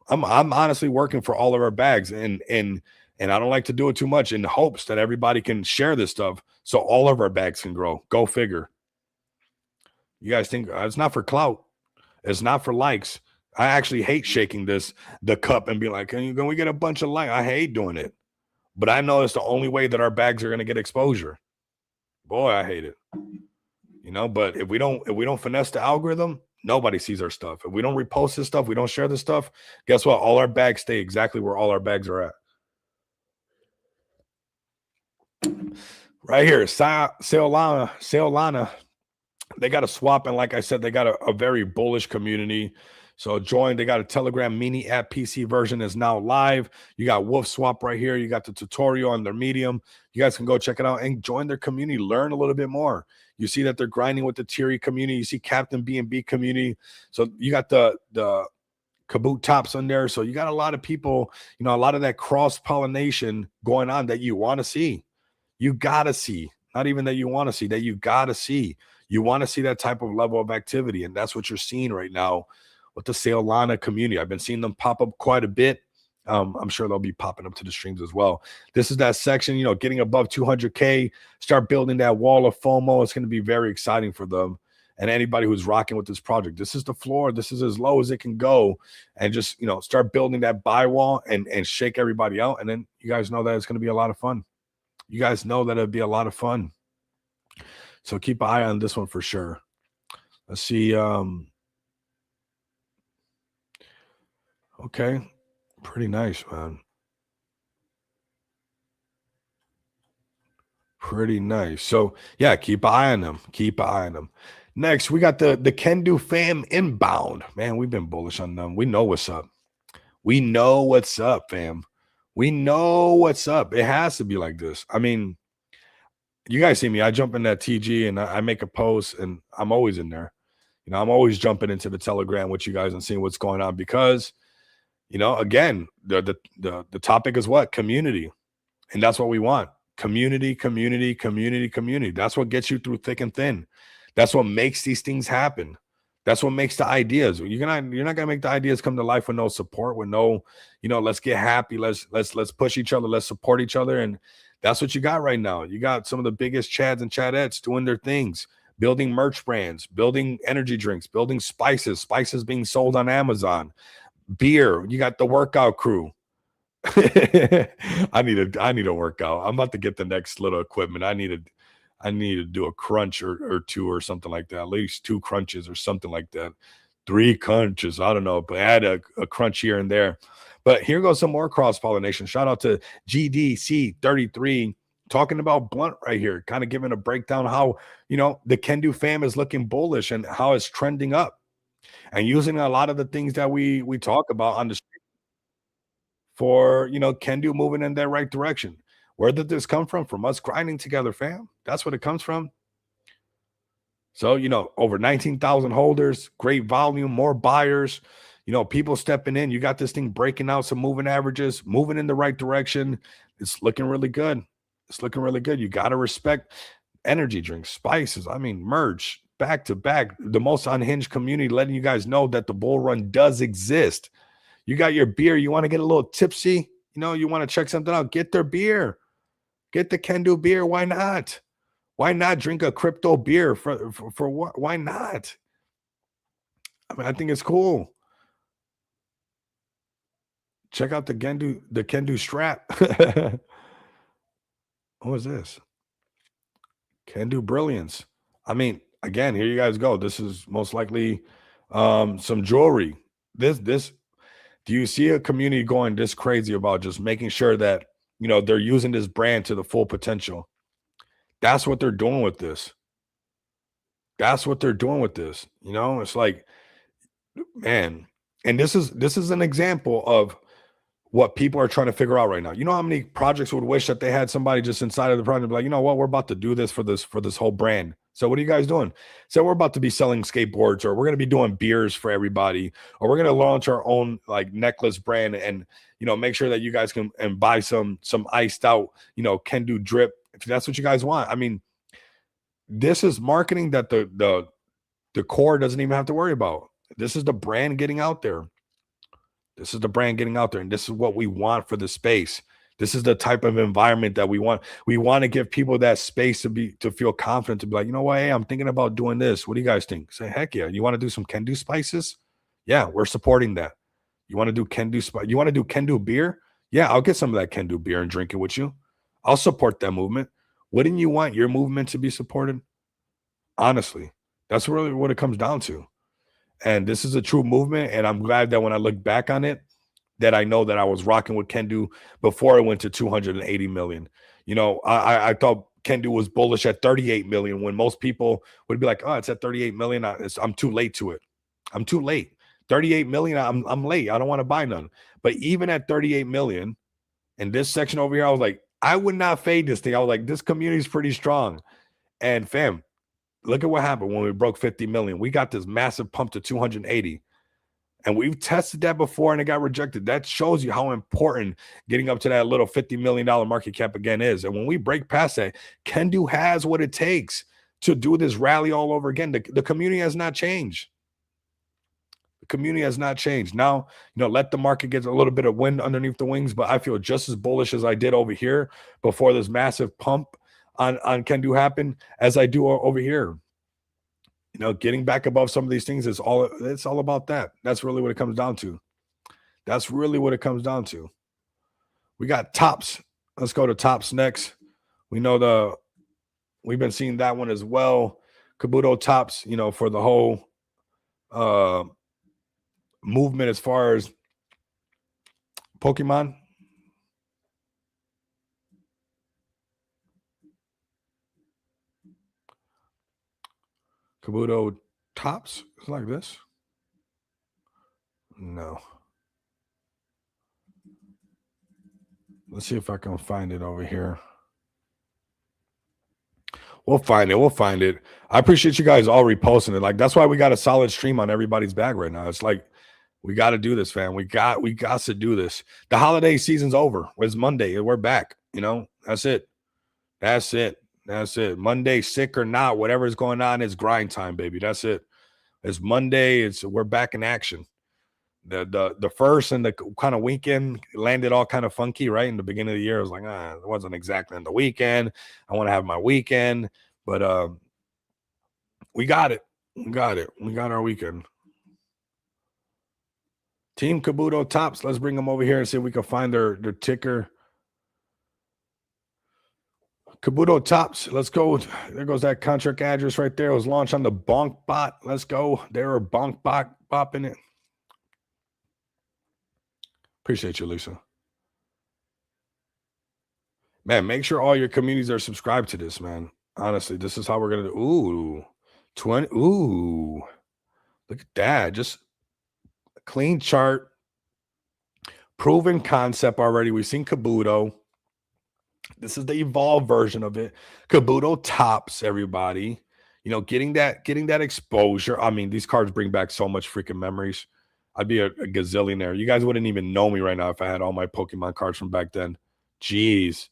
I'm honestly working for all of our bags, and I don't like to do it too much in hopes that everybody can share this stuff so all of our bags can grow. Go figure. You guys think it's not for clout? It's not for likes. I actually hate shaking the cup and be like, can we get a bunch of likes? I hate doing it, but I know it's the only way that our bags are going to get exposure. Boy, I hate it. But if we don't finesse the algorithm, nobody sees our stuff. If we don't repost this stuff, we don't share this stuff, guess what? All our bags stay exactly where all our bags are at. Right here, Seolana. They got a swap, and like I said, they got a very bullish community. So join. They got a Telegram mini app PC version is now live. You got Wolf Swap right here. You got the tutorial on their Medium. You guys can go check it out and join their community. Learn a little bit more. You see that they're grinding with the Tiri community. You see Captain B&B community. So you got the Kaboot tops on there. So you got a lot of people, a lot of that cross pollination going on that you want to see. You got to see. Not even that you want to see, that you got to see. You want to see that type of level of activity. And that's what you're seeing right now with the Seolana community. I've been seeing them pop up quite a bit. I'm sure they'll be popping up to the streams as well. This is that section, getting above 200K, start building that wall of FOMO. It's going to be very exciting for them and anybody who's rocking with this project. This is the floor. This is as low as it can go. And just, start building that buy wall and shake everybody out. And then you guys know that it's going to be a lot of fun. You guys know that it'd be a lot of fun. So keep an eye on this one for sure. Let's see. Okay. Pretty nice, man. Pretty nice. So yeah, keep an eye on them. Keep an eye on them. Next, we got the Kendu fam inbound. Man, we've been bullish on them. We know what's up. We know what's up, fam. We know what's up. It has to be like this. I mean, you guys see me. I jump in that TG and I make a post, and I'm always in there. I'm always jumping into the Telegram with you guys and seeing what's going on because, again, the topic is what? Community. And that's what we want. Community, community, community, community. That's what gets you through thick and thin. That's what makes these things happen. That's what makes the ideas. You're not gonna make the ideas come to life with no support, with no, let's get happy. Let's push each other. Let's support each other. And that's what you got right now. You got some of the biggest Chads and Chadettes doing their things, building merch brands, building energy drinks, building spices being sold on Amazon, beer. You got the workout crew. I need a workout. I'm about to get the next little equipment. I need to do a crunch or two or something like that. At least 2 crunches or something like that. 3 crunches. I don't know, but add a crunch here and there. But here goes some more cross-pollination. Shout out to GDC33 talking about Blunt right here, kind of giving a breakdown how, the Kendu fam is looking bullish and how it's trending up and using a lot of the things that we talk about on the for Kendu moving in that right direction. Where did this come from? From us grinding together, fam. That's what it comes from. So over 19,000 holders, great volume, more buyers, people stepping in. You got this thing breaking out some moving averages, moving in the right direction. It's looking really good. It's looking really good. You got to respect energy drinks, spices. I mean, merch, back to back. The most unhinged community letting you guys know that the bull run does exist. You got your beer. You want to get a little tipsy? You want to check something out? Get their beer. Get the Kendu beer. Why not? Why not drink a crypto beer for what? Why not? I mean, I think it's cool. Check out the Kendu strap. What was this? Kendu Brilliance. I mean, again, here you guys go. This is most likely some jewelry. This Do you see a community going this crazy about just making sure that, you know, they're using this brand to the full potential? That's what they're doing with this. That's what they're doing with this. You know, it's like, man, and this is an example of what people are trying to figure out right now. You know how many projects would wish that they had somebody just inside of the project be like, you know what, we're about to do this for this whole brand. So what are you guys doing? So we're about to be selling skateboards, or we're going to be doing beers for everybody, or we're going to launch our own like necklace brand, and you know, make sure that you guys can and buy some iced out, you know, can do drip if that's what you guys want. I mean, this is marketing that the core doesn't even have to worry about. This is the brand getting out there. This is the brand getting out there, and this is what we want for the space. This is the type of environment that we want. We want to give people that space to feel confident to be like, you know what, hey, I'm thinking about doing this. What do you guys think? Say, heck yeah. You want to do some can do spices? Yeah, we're supporting that. You want to do can do spice? You want to do can do beer? Yeah, I'll get some of that can do beer and drink it with you. I'll support that movement. Wouldn't you want your movement to be supported? Honestly, that's really what it comes down to. And this is a true movement. And I'm glad that when I look back on it, that I know that I was rocking with Kendu before it went to 280 million. You know, I thought Kendu was bullish at 38 million when most people would be like, oh, it's at 38 million. I'm too late to it. I'm too late. 38 million, I'm late. I don't want to buy none. But even at 38 million in this section over here, I was like, I would not fade this thing. I was like, this community is pretty strong. And fam, look at what happened when we broke 50 million. We got this massive pump to 280. And we've tested that before and it got rejected. That shows you how important getting up to that little $50 million market cap again is. And when we break past that, Kendu has what it takes to do this rally all over again. The community has not changed. The community has not changed. Now, you know, let the market get a little bit of wind underneath the wings, but I feel just as bullish as I did over here before this massive pump on Kendu happened as I do over here. You know, getting back above some of these things it's all about that. That's really what it comes down to. That's really what it comes down to. We got tops. Let's go to tops next. We know we've been seeing that one as well. Kabuto tops, you know, for the whole movement as far as Pokemon. Kabuto tops. It's like this. No. Let's see if I can find it over here. We'll find it. We'll find it. I appreciate you guys all reposting it. Like, that's why we got a solid stream on everybody's bag right now. It's like, we got to do this, fam. We got to do this. The holiday season's over. It's Monday. We're back. You know, that's it. That's it. That's it. Monday, sick or not, whatever's going on, it's grind time, baby. That's it. It's Monday. We're back in action. The first and the kind of weekend landed all kind of funky, right? In the beginning of the year, I was like, it wasn't exactly on the weekend. I want to have my weekend, but we got it. We got it. We got our weekend. Team Kabuto tops. Let's bring them over here and see if we can find their ticker. Kabuto tops. Let's go. There goes that contract address right there. It was launched on the Bonk bot. Let's go. There are Bonk bot bopping it. Appreciate you, Lisa. Man, make sure all your communities are subscribed to this, man. Honestly, this is how we're gonna do. Ooh, 20. Ooh, look at that. Just a clean chart. Proven concept already. We've seen Kabuto. This is the evolved version of it. Kabuto tops, everybody. You know, getting that exposure. I mean, these cards bring back so much freaking memories. I'd be a gazillionaire. You guys wouldn't even know me right now if I had all my Pokemon cards from back then. Jeez.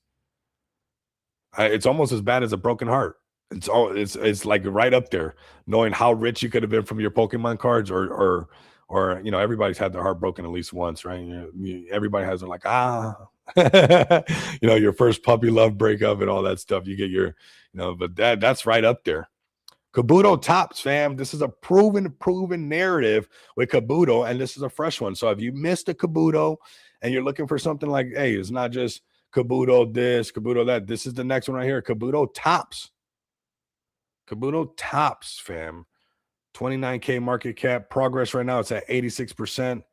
It's almost as bad as a broken heart. It's like right up there, knowing how rich you could have been from your Pokemon cards, or you know, everybody's had their heart broken at least once, right? Everybody has it, like, you know, your first puppy love breakup and all that stuff. You get your, you know, but that's right up there. Kabuto tops, fam. This is a proven narrative with Kabuto, and this is a fresh one. So if you missed a Kabuto and you're looking for something like, hey, it's not just Kabuto this, Kabuto that. This is the next one right here. Kabuto tops. Kabuto tops, fam. 29K market cap. Progress right now, it's at 86%.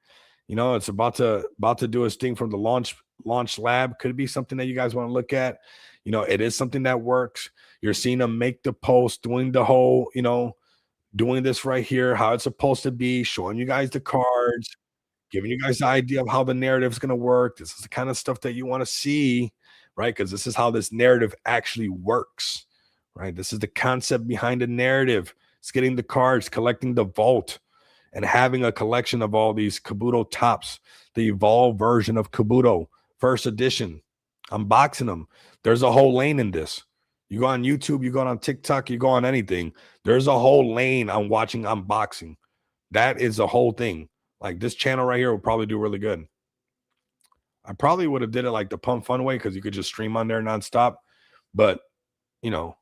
You know, it's about to do its thing from the launch lab. Could be something that you guys want to look at. You know, it is something that works. You're seeing them make the post, doing the whole, you know, doing this right here, how it's supposed to be, showing you guys the cards, giving you guys the idea of how the narrative is going to work. This is the kind of stuff that you want to see, right? Because this is how this narrative actually works, right? This is the concept behind the narrative. It's getting the cards, collecting the vault, and having a collection of all these Kabuto tops, the evolved version of Kabuto, first edition, unboxing them. There's a whole lane in this. You go on YouTube, you go on TikTok, you go on anything. There's a whole lane on watching unboxing. That is the whole thing. Like this channel right here will probably do really good. I probably would have did it like the Pump Fun way because you could just stream on there nonstop. But, you know,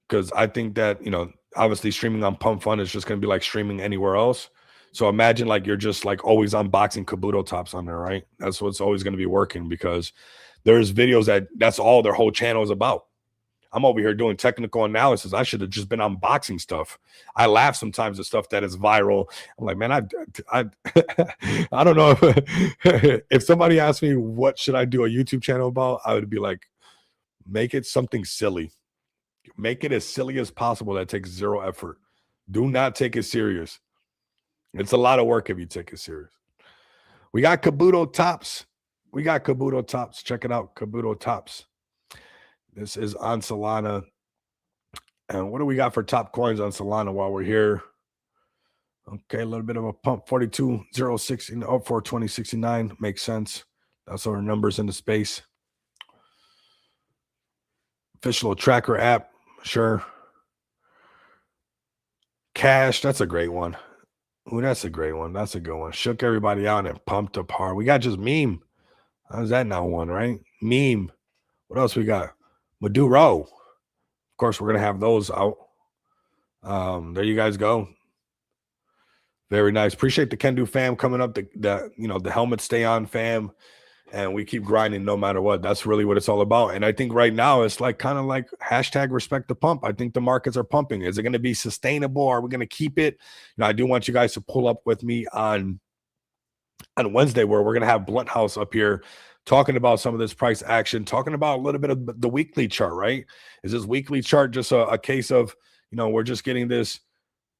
because I think that, you know, obviously streaming on Pump Fun is just going to be like streaming anywhere else. So imagine like you're just like always unboxing Kabuto tops on there, right? That's what's always going to be working because there's videos that's all their whole channel is about. I'm over here doing technical analysis. I should have just been unboxing stuff. I laugh sometimes at stuff that is viral. I'm like, man, I I don't know if somebody asked me what should I do a YouTube channel about, I would be like, make it something silly. Make it as silly as possible. That takes zero effort. Do not take it serious. It's a lot of work if you take it serious. We got Kabuto tops. We got Kabuto tops. Check it out, Kabuto tops. This is on Solana. And what do we got for top coins on Solana while we're here? Okay, a little bit of a pump. 42.060 up for 2069. Makes sense. That's our numbers in the space. Official tracker app. Sure. Cash. That's a great one. Ooh, that's a great one. That's a good one. Shook everybody out and pumped up hard. We got just meme. How's that now one, right? Meme. What else we got? Maduro. Of course, we're going to have those out. There you guys go. Very nice. Appreciate the Can Do fam coming up. The helmets stay on fam. And we keep grinding no matter what. That's really what it's all about. And I think right now it's like kind of like hashtag respect the pump. I think the markets are pumping. Is it going to be sustainable? Are we going to keep it? You know, I do want you guys to pull up with me on Wednesday where we're going to have Blunt House up here talking about some of this price action, talking about a little bit of the weekly chart, right? Is this weekly chart just a case of, you know, we're just getting this,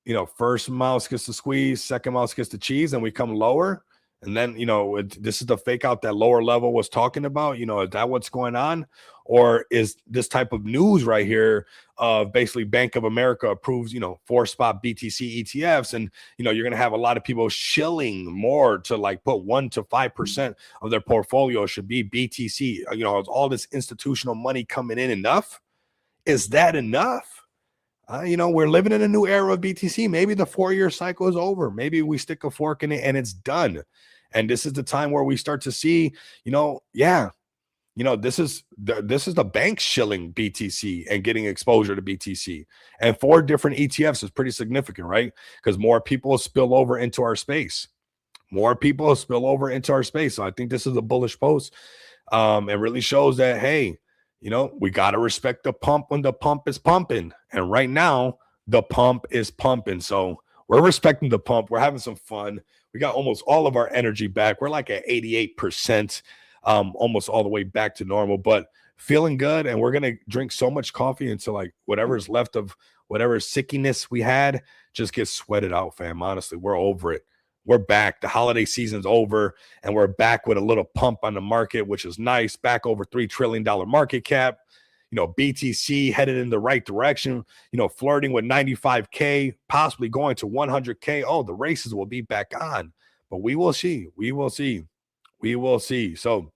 you know, first mouse gets the squeeze, second mouse gets the cheese, and we come lower? And then, you know, this is the fake out that lower level was talking about. You know, is that what's going on? Or is this type of news right here of basically Bank of America approves, you know, 4-spot BTC ETFs? And, you know, you're going to have a lot of people shilling more to like put 1 to 5% of their portfolio should be BTC. You know, is all this institutional money coming in enough? Is that enough? You know, we're living in a new era of BTC. Maybe the 4-year cycle is over. Maybe we stick a fork in it and it's done. And this is the time where we start to see, you know, yeah, you know, this is the bank shilling BTC and getting exposure to BTC. And 4 different ETFs is pretty significant, right? Because more people spill over into our space. More people spill over into our space. So I think this is a bullish post. It really shows that, hey, you know, we got to respect the pump when the pump is pumping. And right now, the pump is pumping. So we're respecting the pump. We're having some fun. We got almost all of our energy back. We're like at 88%, almost all the way back to normal, but feeling good. And we're going to drink so much coffee until like whatever's left of whatever sickiness we had just gets sweated out, fam. Honestly, we're over it. We're back. The holiday season's over, and we're back with a little pump on the market, which is nice. Back over $3 trillion market cap. You know, BTC headed in the right direction, you know, flirting with 95K, possibly going to 100K. Oh, the races will be back on, but we will see. We will see. We will see. So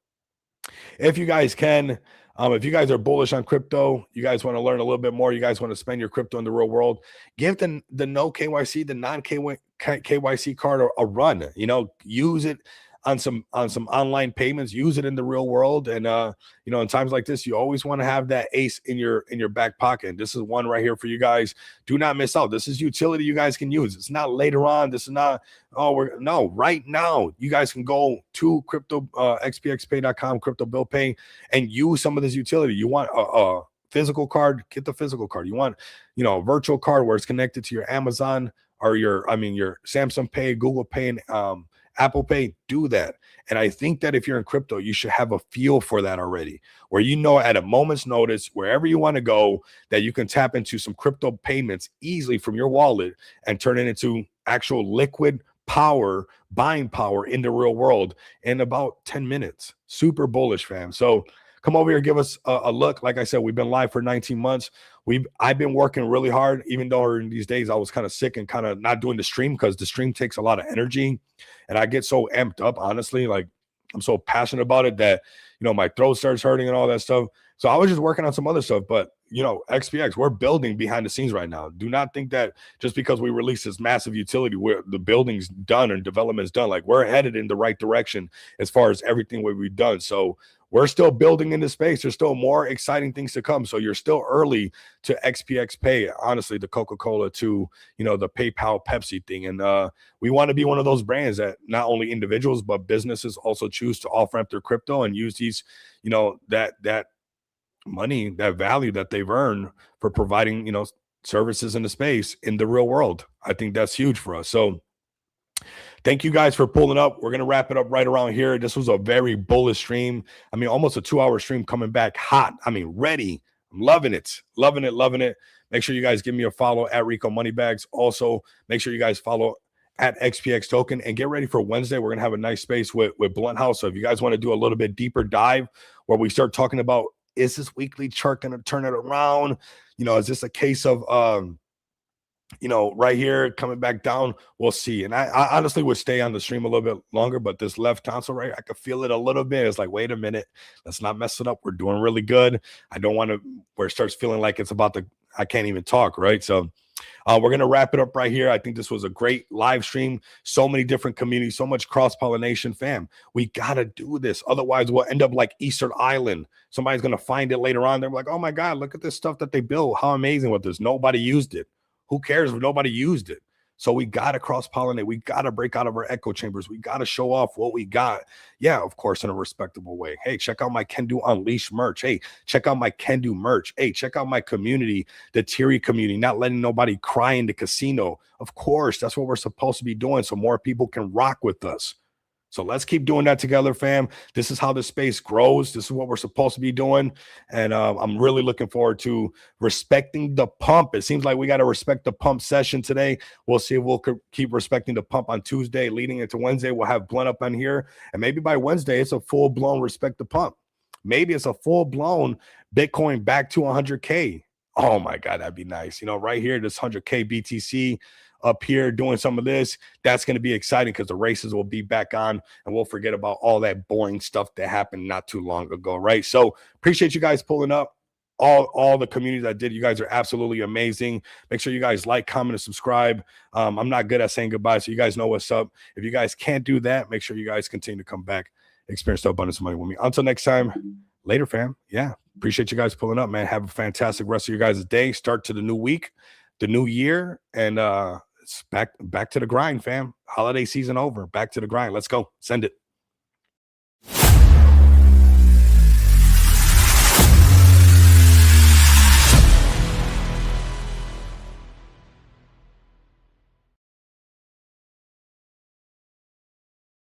if you guys can, if you guys are bullish on crypto, you guys want to learn a little bit more, you guys want to spend your crypto in the real world, give the no KYC, the non KYC card a run. You know, use it on some online payments, use it in the real world. And you know, in times like this, you always want to have that ace in your back pocket. And this is one right here for you guys. Do not miss out. This is utility you guys can use. It's not later on. This is not, right now. You guys can go to xpxpay.com, crypto bill pay, and use some of this utility. You want a physical card, get the physical card. You want, you know, a virtual card where it's connected to your Amazon or your Samsung Pay, Google Pay, and Apple Pay, do that. And I think that if you're in crypto, you should have a feel for that already, where you know at a moment's notice, wherever you want to go, that you can tap into some crypto payments easily from your wallet and turn it into actual liquid power, buying power in the real world in about 10 minutes. Super bullish, fam. So come over here, give us a look. Like I said, we've been live for 19 months. I've been working really hard, even though in these days I was kind of sick and kind of not doing the stream because the stream takes a lot of energy. And I get so amped up, honestly. Like I'm so passionate about it that, my throat starts hurting and all that stuff. So I was just working on some other stuff. But, XPX, we're building behind the scenes right now. Do not think that just because we release this massive utility where the building's done and development's done, like we're headed in the right direction as far as everything we've done. So we're still building into space. There's still more exciting things to come. So you're still early to XPX Pay, honestly, the Coca-Cola to, the PayPal Pepsi thing. And we want to be one of those brands that not only individuals, but businesses also choose to off-ramp their crypto and use these, that money, that value that they've earned for providing, services in the space in the real world. I think that's huge for us. So thank you guys for pulling up. We're going to wrap it up right around here. This was a very bullish stream. I mean, almost a 2-hour stream coming back hot. I mean, ready. I'm loving it. Loving it. Loving it. Make sure you guys give me a follow at Rico Moneybags. Also, make sure you guys follow at XPX Token and get ready for Wednesday. We're going to have a nice space with Blunt House. So if you guys want to do a little bit deeper dive where we start talking about, is this weekly chart going to turn it around? Is this a case of, right here coming back down? We'll see. And I honestly would stay on the stream a little bit longer, but this left console, right, I could feel it a little bit. It's like, wait a minute, let's not mess it up. We're doing really good. I don't want to, where it starts feeling like it's about to, I can't even talk, right? So we're going to wrap it up right here. I think this was a great live stream. So many different communities, so much cross-pollination, fam. We got to do this. Otherwise, we'll end up like Easter Island. Somebody's going to find it later on. They're like, oh my God, look at this stuff that they built. How amazing was this? Nobody used it. Who cares if nobody used it? So we got to cross-pollinate. We got to break out of our echo chambers. We got to show off what we got. Yeah, of course, in a respectable way. Hey, check out my Can Do Unleashed merch. Hey, check out my Can Do merch. Hey, check out my community, the Teary community, not letting nobody cry in the casino. Of course, that's what we're supposed to be doing so more people can rock with us. So let's keep doing that together, fam. This is how the space grows. This is what we're supposed to be doing. And I'm really looking forward to respecting the pump. It seems like we got to respect the pump session today. We'll see if we'll keep respecting the pump on Tuesday. Leading into Wednesday, we'll have Blunt up on here. And maybe by Wednesday, it's a full-blown respect the pump. Maybe it's a full-blown Bitcoin back to 100K. Oh, my God, that'd be nice. Right here, this 100K BTC up here doing some of this. That's going to be exciting because the races will be back on and we'll forget about all that boring stuff that happened not too long ago, right? So appreciate you guys pulling up. All the communities I did, you guys are absolutely amazing. Make sure you guys like, comment, and subscribe. I'm not good at saying goodbye, so you guys know what's up. If you guys can't do that, make sure you guys continue to come back, experience the abundance of money with me. Until next time, later, fam. Yeah, appreciate you guys pulling up, man. Have a fantastic rest of your guys' day. Start to the new week, the new year, and it's back to the grind, fam. Holiday season over. Back to the grind. Let's go. Send it.